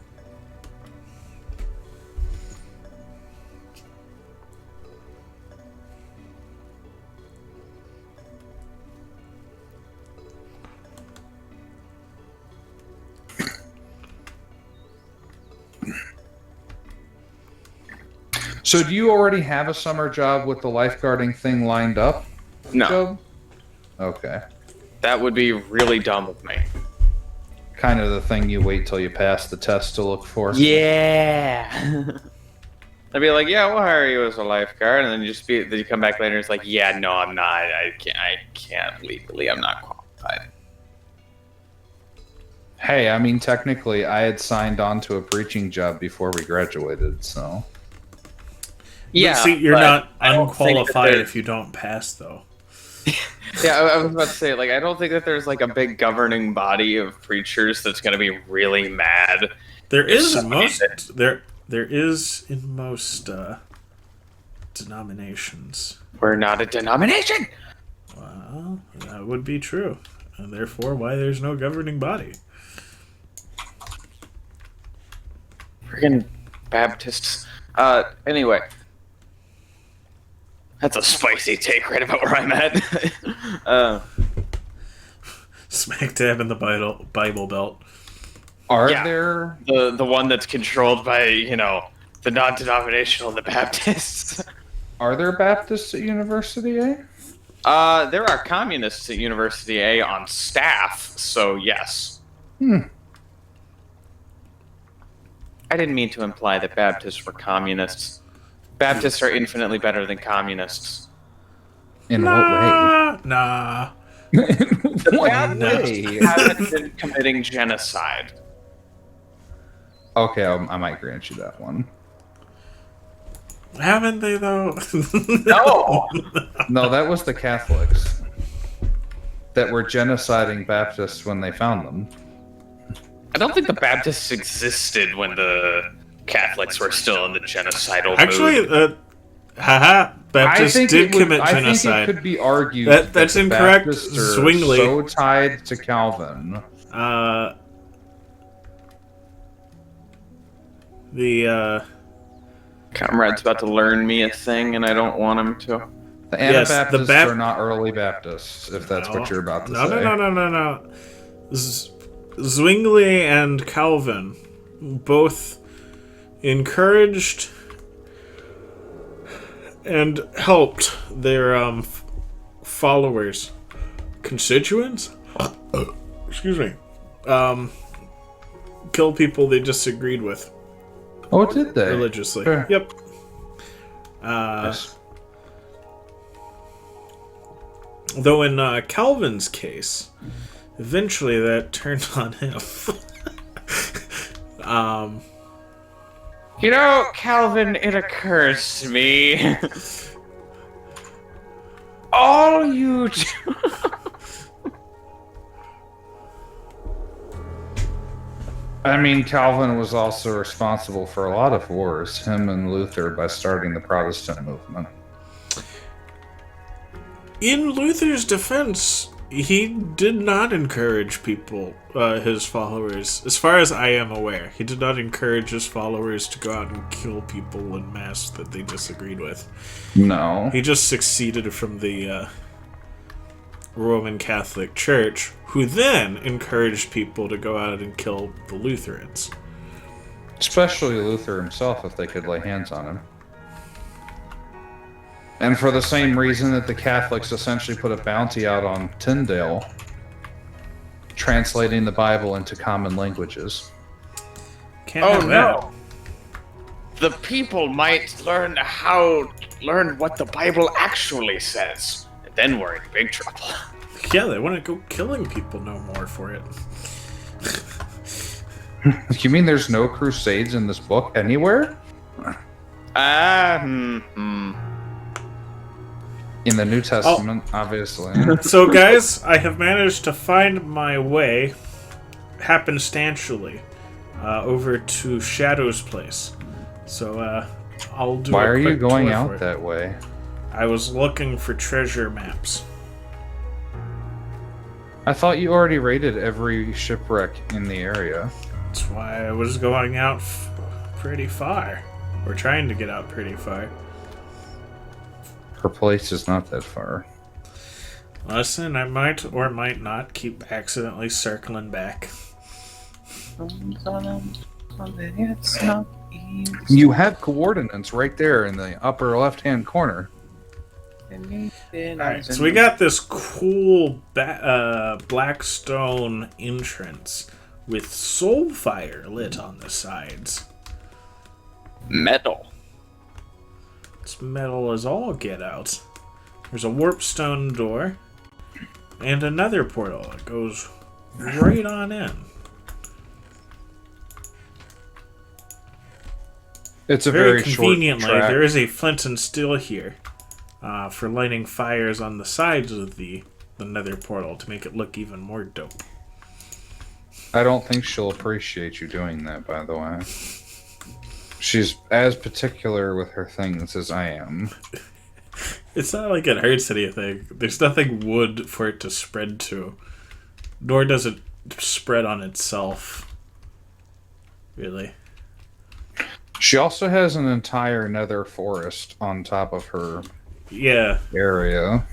So do you already have a summer job with the lifeguarding thing lined up? No. Job? Okay. That would be really dumb of me. Kind of the thing you wait till you pass the test to look for. Yeah. I'd be like, yeah, we'll hire you as a lifeguard, and then then you come back later and it's like, yeah, no, I'm not. I can't legally. I'm not qualified. Hey, I mean, technically, I had signed on to a preaching job before we graduated, so. Yeah. But see, you're not unqualified that if you don't pass, though. Yeah, I was about to say, like, I don't think that there's like a big governing body of preachers that's going to be really mad. There is in most denominations. We're not a denomination. Well, that would be true, and therefore why there's no governing body. Friggin' Baptists. Anyway. That's a spicy take right about where I'm at. Smack dab in the Bible Belt. Are there... The one that's controlled by, the non-denominational and the Baptists. Are there Baptists at University A? There are communists at University A on staff, so yes. I didn't mean to imply that Baptists were communists. Baptists are infinitely better than communists. In what way? Nah. What Baptists haven't been committing genocide. Okay, I might grant you that one. Haven't they, though? No! No, that was the Catholics that were genociding Baptists when they found them. I don't think the Baptists existed when the Catholics were still in the genocidal mood. Actually, Baptists did commit genocide. I think it could be argued that's that incorrect. Baptists are Zwingli. so tied to Calvin. Comrade's about to learn me a thing, and I don't want him to. The Anabaptists are not early Baptists, if that's what you're about to say. No. Zwingli and Calvin both encouraged and helped their followers, constituents, excuse me, kill people they disagreed with. Oh, did they? Religiously. Sure. Yep. Yes. Though in Calvin's case, eventually that turned on him. You know, Calvin, it occurs to me. All you do. I mean, Calvin was also responsible for a lot of wars, him and Luther, by starting the Protestant movement. In Luther's defense, he did not encourage people, his followers, as far as I am aware. He did not encourage his followers to go out and kill people en masse that they disagreed with. No. He just succeeded from the Roman Catholic Church, who then encouraged people to go out and kill the Lutherans. Especially Luther himself, if they could lay hands on him. And for the same reason that the Catholics essentially put a bounty out on Tyndale, translating the Bible into common languages. Can't have that. The people might learn what the Bible actually says. And then we're in big trouble. Yeah, they want to go killing people no more for it. You mean there's no crusades in this book anywhere? In the New Testament, obviously. So, guys, I have managed to find my way, happenstantially, over to Shadow's place. So, I'll do. Why a are you quick going tour for out it. that way? I was looking for treasure maps. I thought you already raided every shipwreck in the area. That's why I was going out pretty far. Or trying to get out pretty far. Her place is not that far. Listen, I might or might not keep accidentally circling back. It's not easy. You have coordinates right there in the upper left-hand corner. Alright, so we got this cool black stone entrance with soul fire lit on the sides. Metal. It's metal as all get out. There's a warp stone door and another portal that goes right on in. It's a Very very conveniently, short track. there is a flint and steel here for lighting fires on the sides of the Nether Portal to make it look even more dope. I don't think she'll appreciate you doing that, by the way. She's as particular with her things as I am. It's not like it hurts anything. There's nothing wood for it to spread to. Nor does it spread on itself. Really. She also has an entire nether forest on top of her Yeah. area.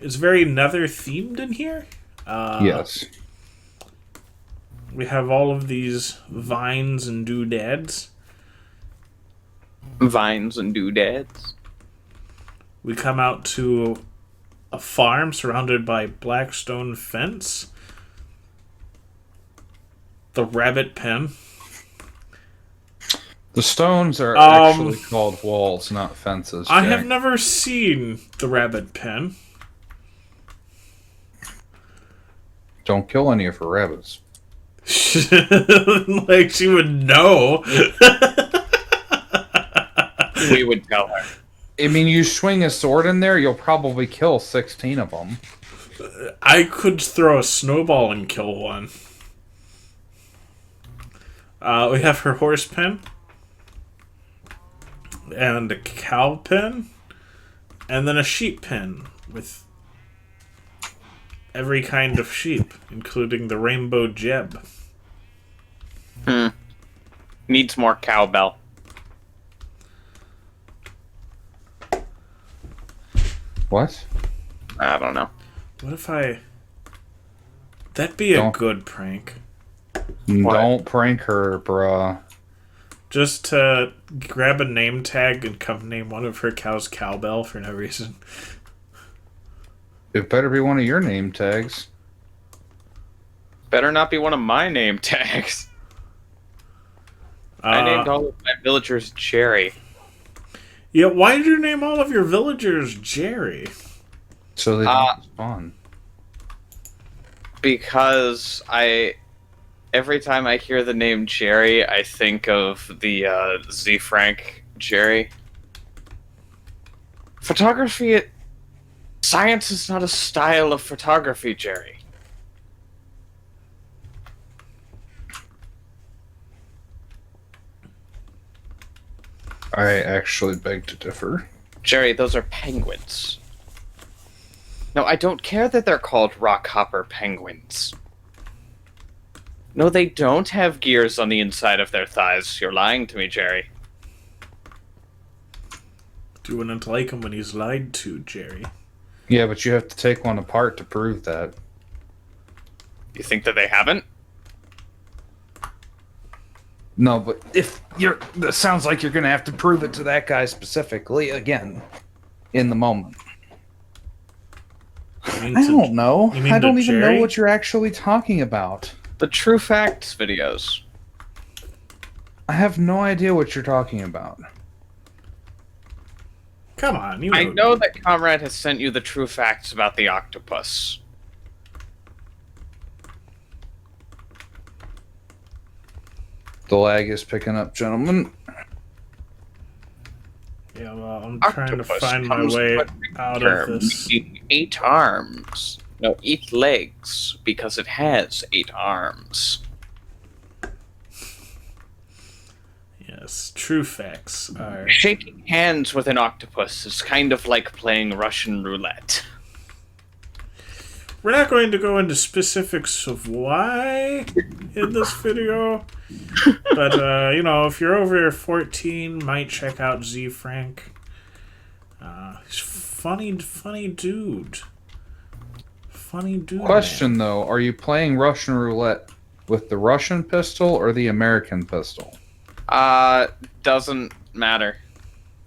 It's very nether themed in here. Yes. We have all of these vines and doodads. Vines and doodads. We come out to a farm surrounded by black stone fence. The rabbit pen. The stones are actually called walls, not fences. I Jack. have never seen the rabbit pen. Don't kill any of her rabbits. Like she would know. We would tell her. I mean, you swing a sword in there, you'll probably kill 16 of them. I could throw a snowball and kill one. We have her horse pen. And a cow pen. And then a sheep pen with every kind of sheep, including the rainbow jeb. Needs more cowbell. What? I don't know. What if I... That'd be a good prank. Don't prank her, bruh. Just to grab a name tag and come name one of her cows Cowbell for no reason. It better be one of your name tags. Better not be one of my name tags. I named all of my villagers Jerry. Yeah, why did you name all of your villagers Jerry? So they don't spawn. Because every time I hear the name Jerry, I think of the Z Frank Jerry. Science is not a style of photography, Jerry. I actually beg to differ. Jerry, those are penguins. No, I don't care that they're called rockhopper penguins. No, they don't have gears on the inside of their thighs. You're lying to me, Jerry. You wouldn't like him when he's lied to, Jerry. Yeah, but you have to take one apart to prove that. You think that they haven't? No, but if you're... That sounds like you're going to have to prove it to that guy specifically again. In the moment. I don't know. I don't even know what you're actually talking about. The True Facts videos. I have no idea what you're talking about. Come on, I know that Comrade has sent you the true facts about the octopus. The lag is picking up, gentlemen. Yeah, well, I'm trying to find my way out of this. 8 arms. No, 8 legs, because it has 8 arms. Yes, true facts are... Shaking hands with an octopus is kind of like playing Russian roulette. We're not going to go into specifics of why in this video, but, you know, if you're over 14, might check out Z Frank. He's funny dude. Funny dude. Question, man. though. Are you playing Russian roulette with the Russian pistol or the American pistol? Doesn't matter.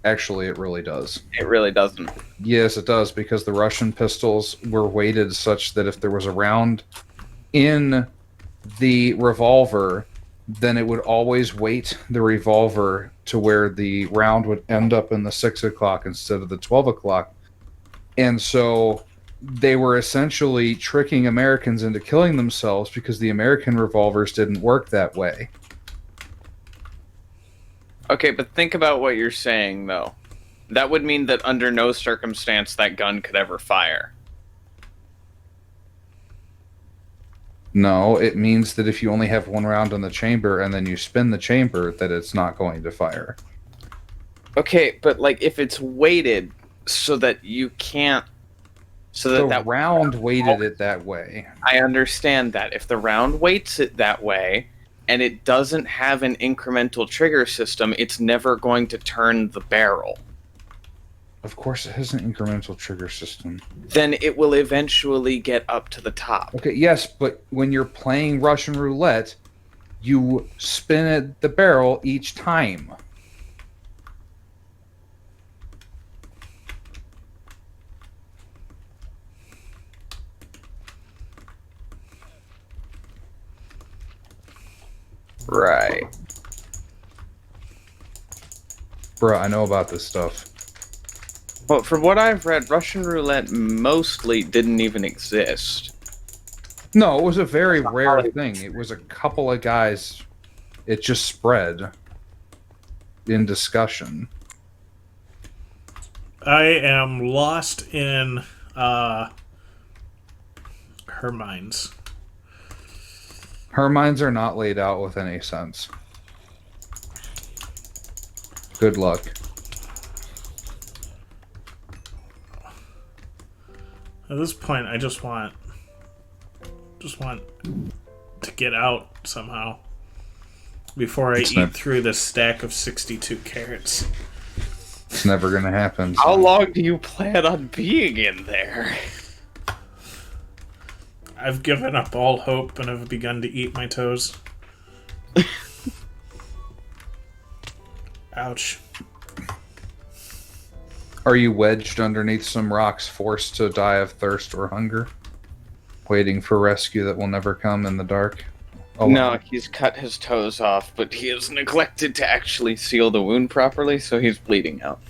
Actually, it really does. It really doesn't. Yes, it does, because the Russian pistols were weighted such that if there was a round in the revolver, then it would always weight the revolver to where the round would end up in the 6 o'clock instead of the 12 o'clock. And so they were essentially tricking Americans into killing themselves because the American revolvers didn't work that way. Okay, but think about what you're saying, though. That would mean that under no circumstance that gun could ever fire. No, it means that if you only have one round in the chamber and then you spin the chamber, that it's not going to fire. Okay, but like if it's weighted so that you can't... So that the round weighted it that way. I understand that. If the round weights it that way, and it doesn't have an incremental trigger system, it's never going to turn the barrel. Of course it has an incremental trigger system. Then it will eventually get up to the top. Okay, yes, but when you're playing Russian roulette, you spin the barrel each time. Right. Bruh, I know about this stuff. Well, from what I've read, Russian roulette mostly didn't even exist. No, it was a very rare thing. It was a couple of guys. It just spread in discussion. I am lost in her minds. Her minds are not laid out with any sense. Good luck. At this point, I just want to get out somehow before I eat through this stack of 62 carrots. It's never gonna happen. So. How long do you plan on being in there? I've given up all hope and have begun to eat my toes. Ouch. Are you wedged underneath some rocks, forced to die of thirst or hunger? Waiting for rescue that will never come in the dark? No, he's cut his toes off, but he has neglected to actually seal the wound properly, so he's bleeding out.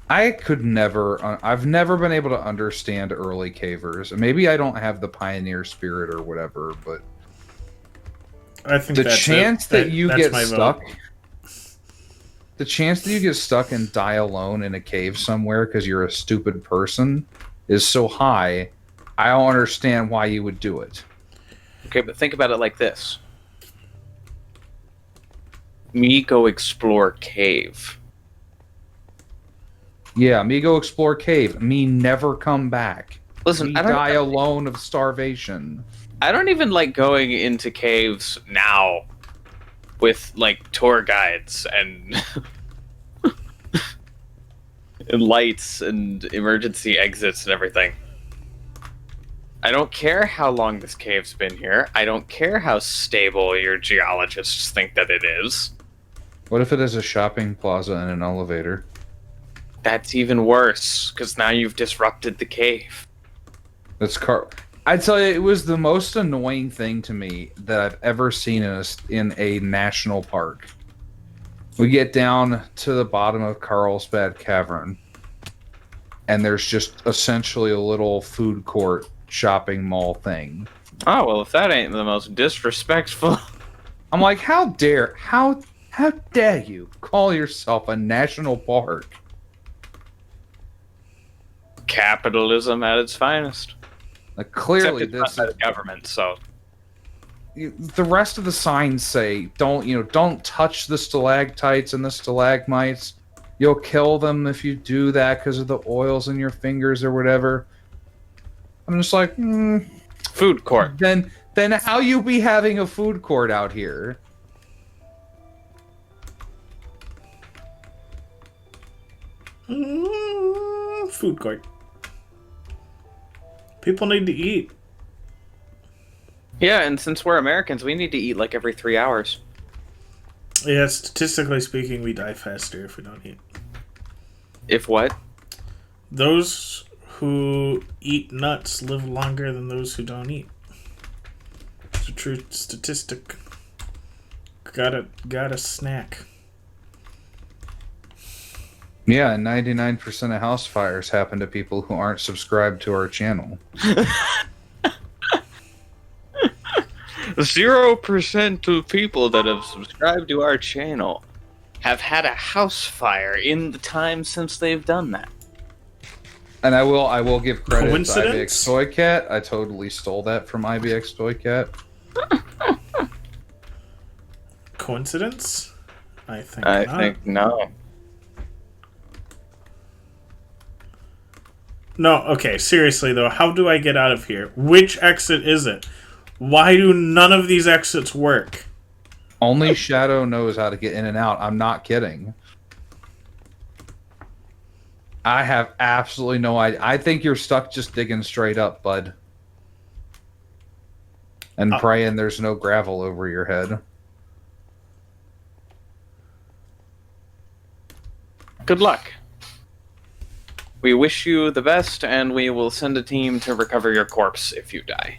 I could never... I've never been able to understand early cavers. Maybe I don't have the pioneer spirit or whatever, but... I think the that's chance it. that you that's get my stuck... vote. The chance that you get stuck and die alone in a cave somewhere because you're a stupid person is so high, I don't understand why you would do it. Okay, but think about it like this. Me go explore cave. Yeah, me go explore cave. Me never come back. Listen, Me die alone of starvation. I don't even like going into caves now with like tour guides and and lights and emergency exits and everything. I don't care how long this cave's been here. I don't care how stable your geologists think that it is. What if it is a shopping plaza and an elevator? That's even worse, because now you've disrupted the cave. That's I tell you, it was the most annoying thing to me that I've ever seen in a national park. We get down to the bottom of Carlsbad Cavern, and there's just essentially a little food court shopping mall thing. Oh, well, if that ain't the most disrespectful... I'm like, how dare you call yourself a national park? Capitalism at its finest. Like, clearly, Except it's not by the government, so... The rest of the signs say, don't touch the stalactites and the stalagmites. You'll kill them if you do that because of the oils in your fingers or whatever. I'm just like, Food court. Then how you be having a food court out here? Food court. People need to eat. Yeah, and since we're Americans, we need to eat like every 3 hours. Yeah, statistically speaking, we die faster if we don't eat. If what? Those who eat nuts live longer than those who don't eat. It's a true statistic. Gotta snack. Yeah, and 99% of house fires happen to people who aren't subscribed to our channel. 0% of people that have subscribed to our channel have had a house fire in the time since they've done that. And I will give credit to Coincidence? IBX Toy Cat. I totally stole that from IBX Toy Cat. Coincidence? I think I not. think no. No, okay, seriously though, how do I get out of here? Which exit is it? Why do none of these exits work? Only Shadow knows how to get in and out. I'm not kidding. I have absolutely no idea. I think you're stuck just digging straight up, bud. And praying there's no gravel over your head. Good luck. We wish you the best, and we will send a team to recover your corpse if you die.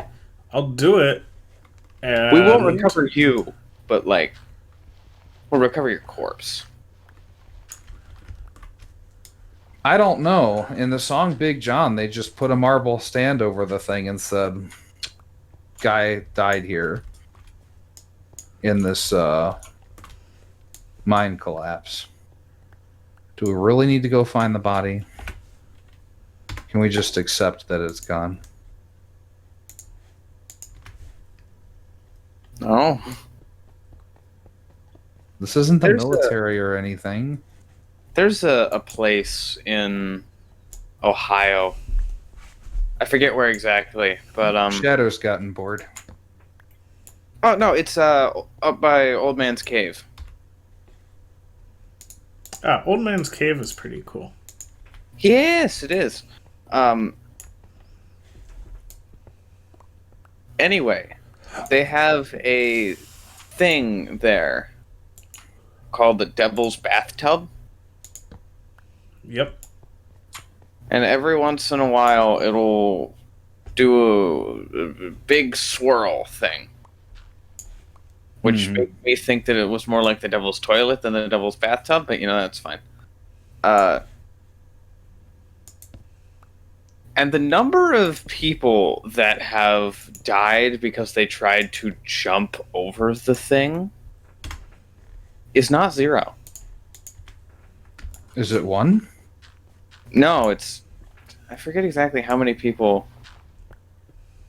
I'll do it. And... We won't recover you, but, like, we'll recover your corpse. I don't know. In the song Big John, they just put a marble stand over the thing and said, guy died here in this mine collapse. Do we really need to go find the body? Can we just accept that it's gone? No. This isn't the There's military or anything. There's a place in Ohio. I forget where exactly, but Shadow's gotten bored. Oh no, it's up by Old Man's Cave. Old Man's Cave is pretty cool. Yes, it is. Anyway, they have a thing there called the Devil's Bathtub. Yep. And every once in a while, it'll do a big swirl thing. Which made me think that it was more like the Devil's Toilet than the Devil's Bathtub, but that's fine. And the number of people that have died because they tried to jump over the thing is not 0. Is it 1? No, it's... I forget exactly how many people...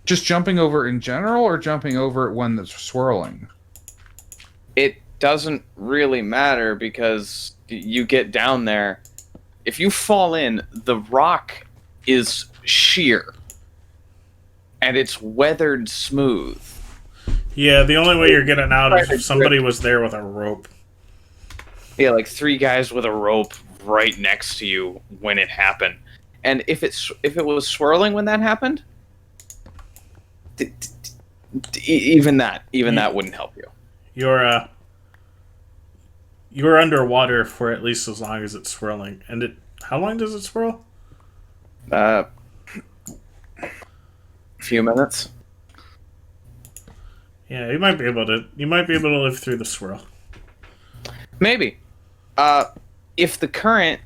Just jumping over in general, or jumping over it when it's swirling? It doesn't really matter, because you get down there. If you fall in, the rock is sheer. And it's weathered smooth. Yeah, the only way you're getting out is if somebody was there with a rope. Yeah, like 3 guys with a rope right next to you when it happened. And if it was swirling when that happened, even that wouldn't help you. You're underwater for at least as long as it's swirling. And how long does it swirl? Few minutes. Yeah, you might be able to live through the swirl. Maybe. If the current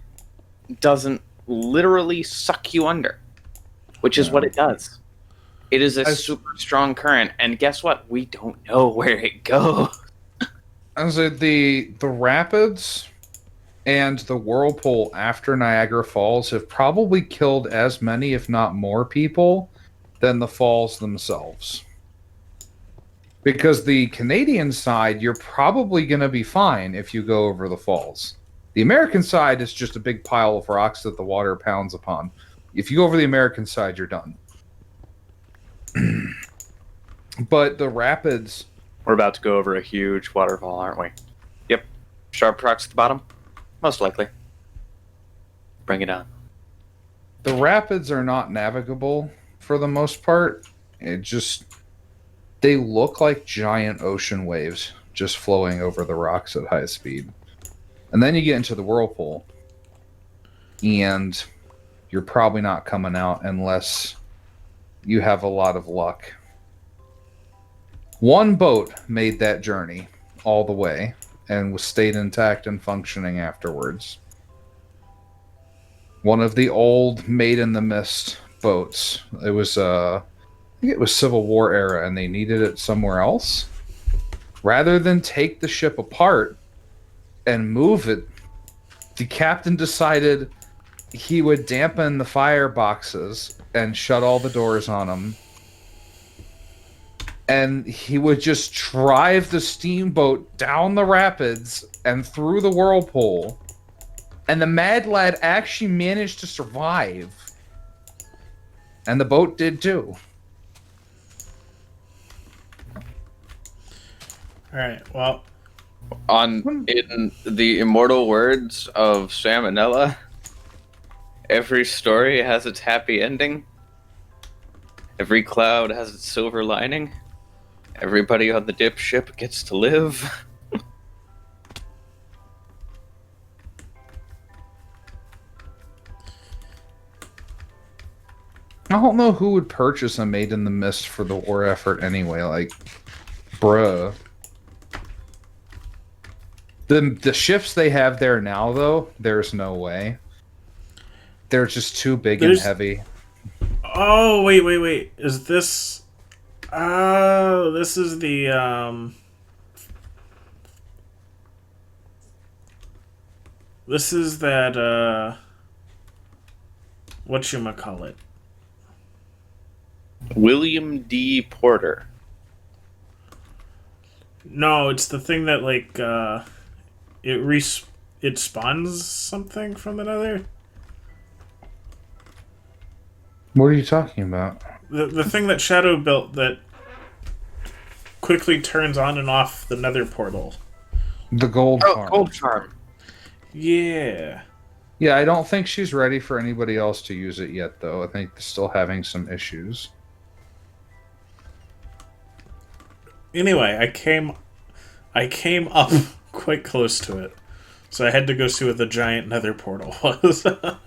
doesn't literally suck you under, which is what it does. It is a super strong current, and guess what? We don't know where it goes. As the rapids and the whirlpool after Niagara Falls have probably killed as many, if not more, people than the falls themselves. Because the Canadian side, you're probably going to be fine if you go over the falls. The American side is just a big pile of rocks that the water pounds upon. If you go over the American side, you're done. But the rapids... We're about to go over a huge waterfall, aren't we? Yep. Sharp rocks at the bottom? Most likely. Bring it on. The rapids are not navigable for the most part. They look like giant ocean waves just flowing over the rocks at high speed. And then you get into the whirlpool, and you're probably not coming out unless you have a lot of luck. One boat made that journey all the way and stayed intact and functioning afterwards. One of the old Made in the Mist boats. It was I think it was Civil War era, and they needed it somewhere else. Rather than take the ship apart and move it, the captain decided he would dampen the fireboxes and shut all the doors on them. And he would just drive the steamboat down the rapids and through the whirlpool. And the mad lad actually managed to survive. And the boat did too. Alright, well... In the immortal words of Salmonella, every story has its happy ending. Every cloud has its silver lining. Everybody on the dip ship gets to live. I don't know who would purchase a Made in the Mist for the war effort anyway. Like, bruh. The ships they have there now, though, there's no way. They're just too big and heavy. Oh, wait. Is this... Oh, this is the, This is that, whatchamacallit? William D. Porter. No, it's the thing that, like, it spawns something from the Nether. What are you talking about? The thing that Shadow built that quickly turns on and off the Nether Portal. The gold farm. Gold farm. Yeah. Yeah, I don't think she's ready for anybody else to use it yet, though. I think they're still having some issues. Anyway, I came up quite close to it, so I had to go see what the giant Nether Portal was. I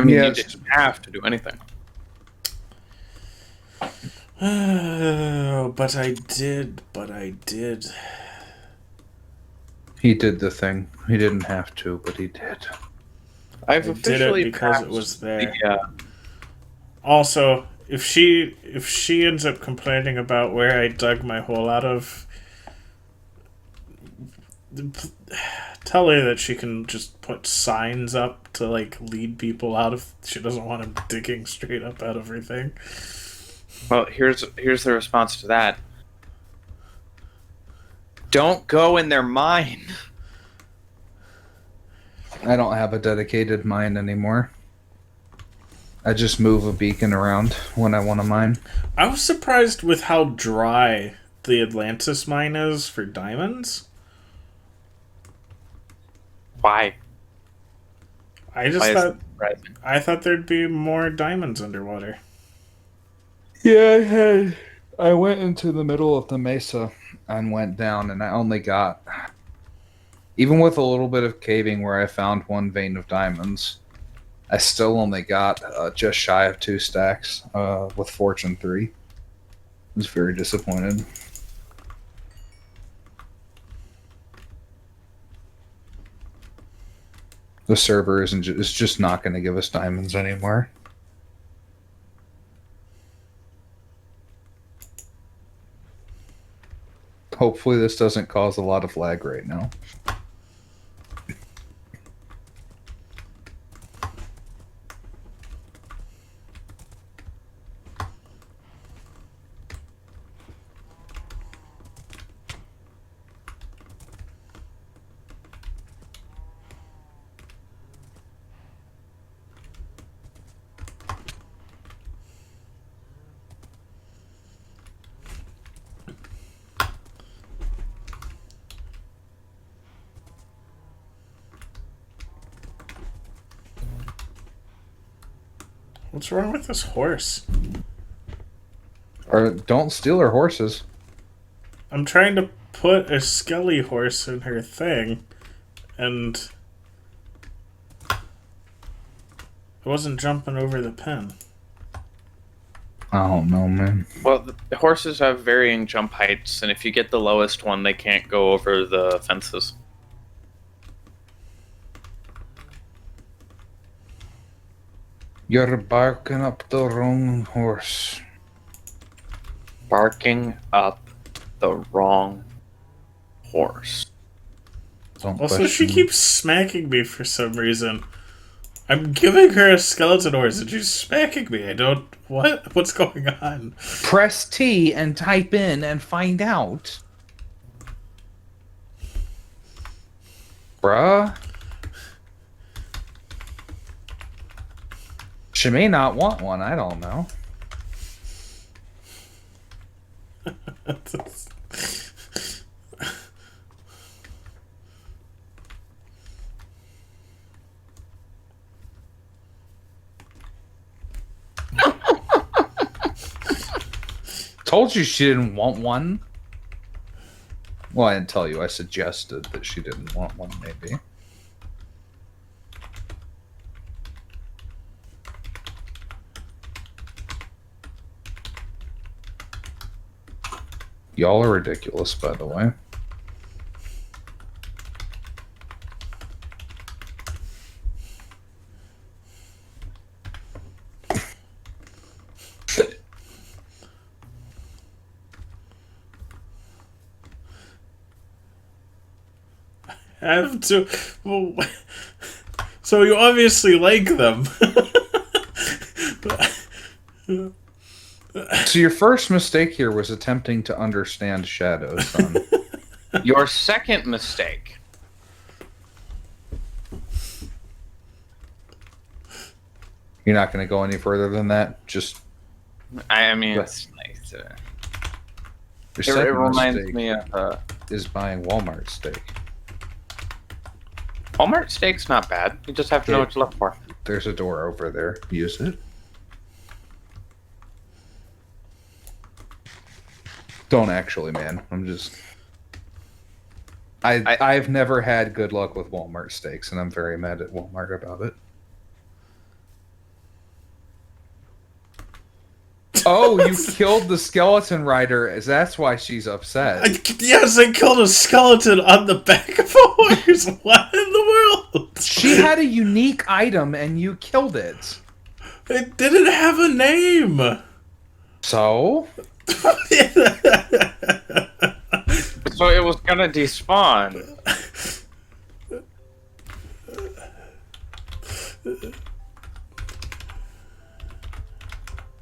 mean, Yes. you didn't have to do anything. But I did. But I did. He did the thing. He didn't have to, but he did. I've I did officially it because it passed was there. the, Also, if she ends up complaining about where I dug my hole out of, tell her that she can just put signs up to like lead people out if she doesn't want him digging straight up out of everything. well, here's the response to that. Don't go in their mine. I don't have a dedicated mine anymore. I just move a beacon around when I want to mine. I was surprised with how dry the Atlantis mine is for diamonds. Why? I just Why is thought that surprising? I thought there'd be more diamonds underwater. Yeah, I went into the middle of the mesa and went down, and I only got, even with a little bit of caving where I found one vein of diamonds, I still only got just shy of 2 stacks with Fortune 3. I was very disappointed. The server is just not going to give us diamonds anymore. Hopefully this doesn't cause a lot of lag right now. What's wrong with this horse? Or don't steal our horses. I'm trying to put a skelly horse in her thing, and I wasn't jumping over the pen. I don't know, man. Well, the horses have varying jump heights, and if you get the lowest one, they can't go over the fences. You're barking up the wrong horse. Barking up the wrong horse. Don't Also, question she keeps smacking me for some reason. I'm giving her a skeleton horse and she's smacking me. I don't... What? What's going on? Press T and type in and find out. Bruh. She may not want one, I don't know. Told you she didn't want one. Well, I didn't tell you. I suggested that she didn't want one, maybe. Y'all are ridiculous, by the way. Have to... Well, so you obviously like them. So your first mistake here was attempting to understand shadows, son. Your second mistake. You're not going to go any further than that? Just... I mean, Yeah. it's nice. Your It second reminds mistake me of... is buying Walmart steak. Walmart steak's not bad. You just have to know what to look for. There's a door over there. Use it. Don't actually, man. I'm just... I've never had good luck with Walmart steaks, and I'm very mad at Walmart about it. Oh, you killed the skeleton rider. That's why she's upset. Yes, I killed a skeleton on the back of a horse. What in the world? She had a unique item, and you killed it. It didn't have a name. So? So it was gonna despawn.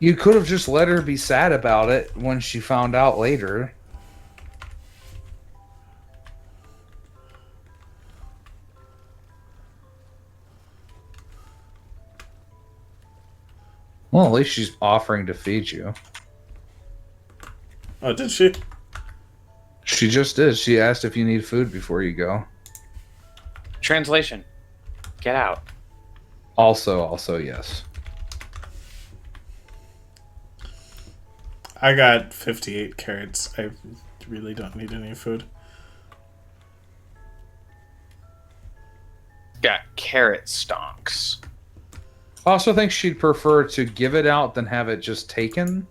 You could have just let her be sad about it when she found out later. Well, at least she's offering to feed you. Oh, did she? She just did. She asked if you need food before you go. Translation. Get out. Also, yes. I got 58 carrots. I really don't need any food. Got carrot stonks. I also think she'd prefer to give it out than have it just taken,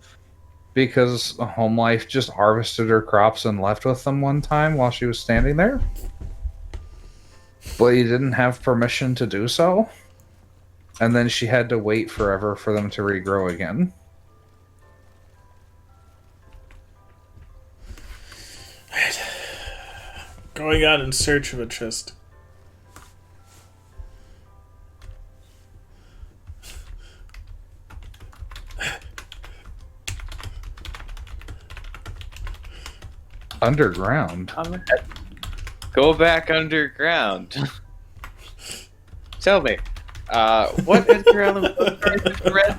because Home Life just harvested her crops and left with them one time while she was standing there. But you didn't have permission to do so. And then she had to wait forever for them to regrow again. Going out in search of a chest. Underground? Go back underground. Tell me, what Edgar Allan Poe story have you read?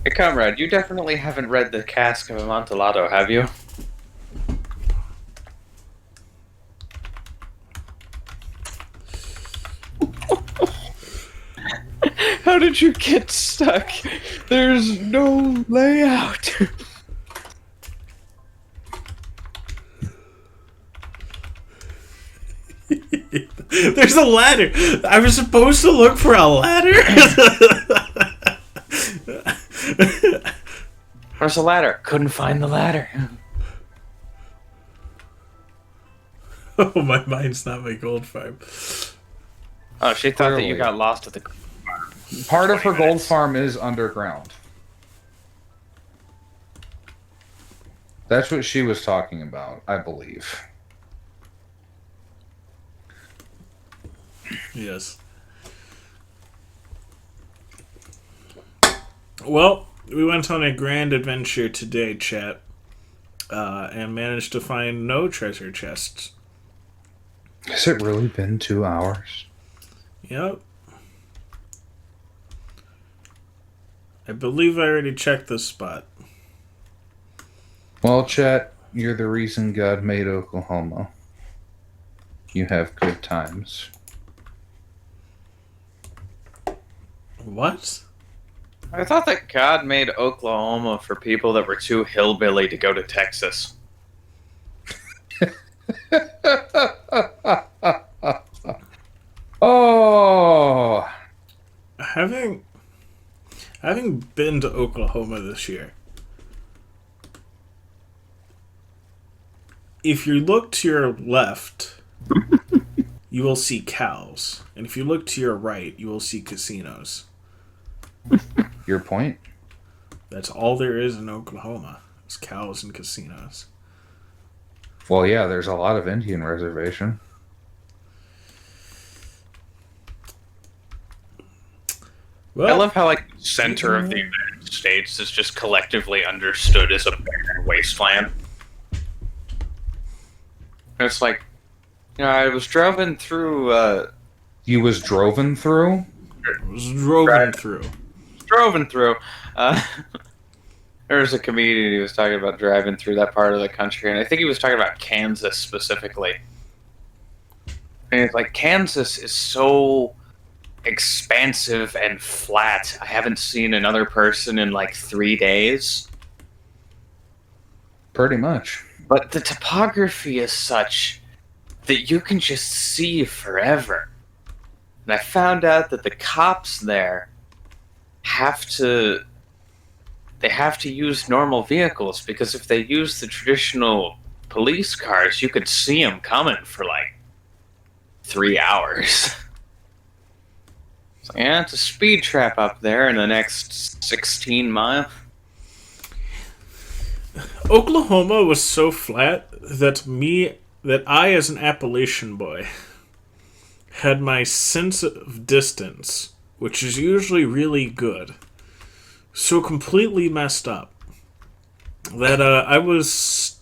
Hey, Comrade, you definitely haven't read The Cask of Amontillado, have you? How did you get stuck? There's no layout. There's a ladder. I was supposed to look for a ladder. Where's the ladder? Couldn't find the ladder. Oh, my mind's not my gold farm. Oh, she thought that Clearly. you got lost at the... Part of her gold farm is underground. That's what she was talking about, I believe. Yes. Well, we went on a grand adventure today, chat, and managed to find no treasure chests. Has it really been 2 hours? Yep. I believe I already checked this spot. Well, chat, you're the reason God made Oklahoma. You have good times. What? I thought that God made Oklahoma for people that were too hillbilly to go to Texas. Oh! Having been to Oklahoma this year, if you look to your left, you will see cows. And if you look to your right, you will see casinos. Your point? That's all there is in Oklahoma. Is cows and casinos. Well, yeah, there's a lot of Indian reservation. Well, I love how, like, the center of the United States is just collectively understood as a barren wasteland. It's like, you know, I was driving through, You was droven through? it was driven through. driving through, There was a comedian who was talking about driving through that part of the country, and I think he was talking about Kansas specifically. And it's like, Kansas is so expansive and flat. I haven't seen another person in like 3 days. Pretty much. But the topography is such that you can just see forever. And I found out that the cops there have to use normal vehicles, because if they use the traditional police cars, you could see them coming for like 3 hours. So yeah, it's a speed trap up there in the next 16 miles. Oklahoma was so flat that I, as an Appalachian boy, had my sense of distance, which is usually really good, so completely messed up that I was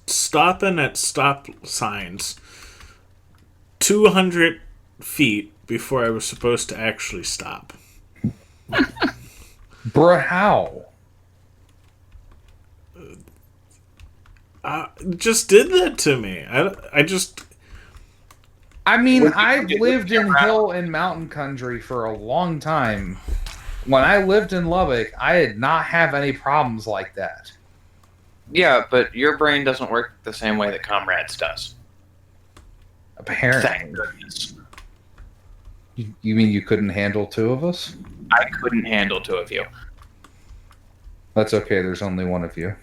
stopping at stop signs 200 feet before I was supposed to actually stop. Bruh, how? Just did that to me. I mean, I've lived in hill and mountain country for a long time. When I lived in Lubbock, I did not have any problems like that. Yeah, but your brain doesn't work the same way that Comrade's does. Apparently. Thank goodness. You mean you couldn't handle two of us? I couldn't handle two of you. That's okay, there's only one of you.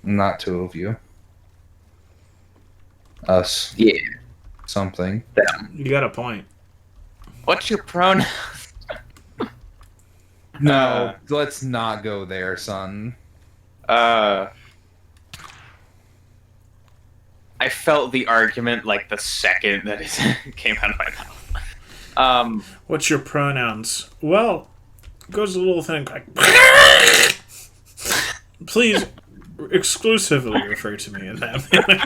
Not two of you. Us. Yeah. Something. Them. You got a point. What's your pronoun? No, let's not go there, son. I felt the argument like the second that it came out of my mouth. What's your pronouns? Well, goes a little thing like, please exclusively refer to me in that manner.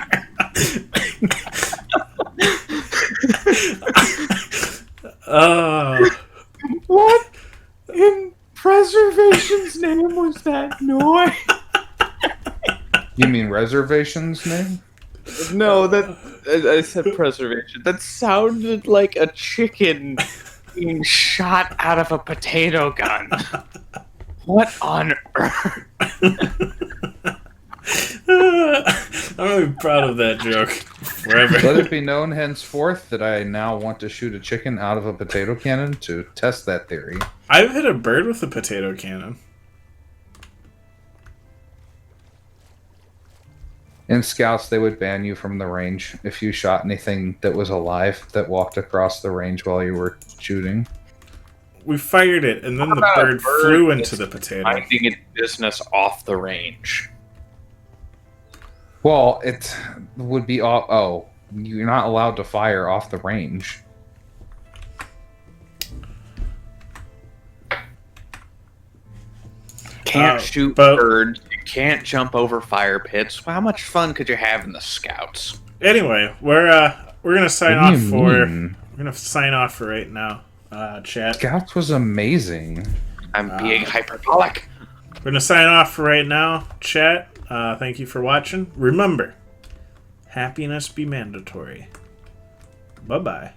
What in preservation's name was that noise? You mean reservation's name? No, I said preservation. That sounded like a chicken being shot out of a potato gun. What on earth? I'm really proud of that joke. Forever. Let it be known henceforth that I now want to shoot a chicken out of a potato cannon to test that theory. I've hit a bird with a potato cannon. In Scouts, they would ban you from the range if you shot anything that was alive that walked across the range while you were shooting. We fired it, and then the bird flew into the potato. Minding its business off the range. Well, it would be... Oh, you're not allowed to fire off the range. Can't shoot birds. You can't jump over fire pits. How much fun could you have in the Scouts? Anyway, we're gonna sign off for. We're gonna sign off for right now. Chat. Scouts was amazing. I'm being hyperbolic. We're gonna sign off for right now. Chat. Thank you for watching. Remember, happiness be mandatory. Bye bye.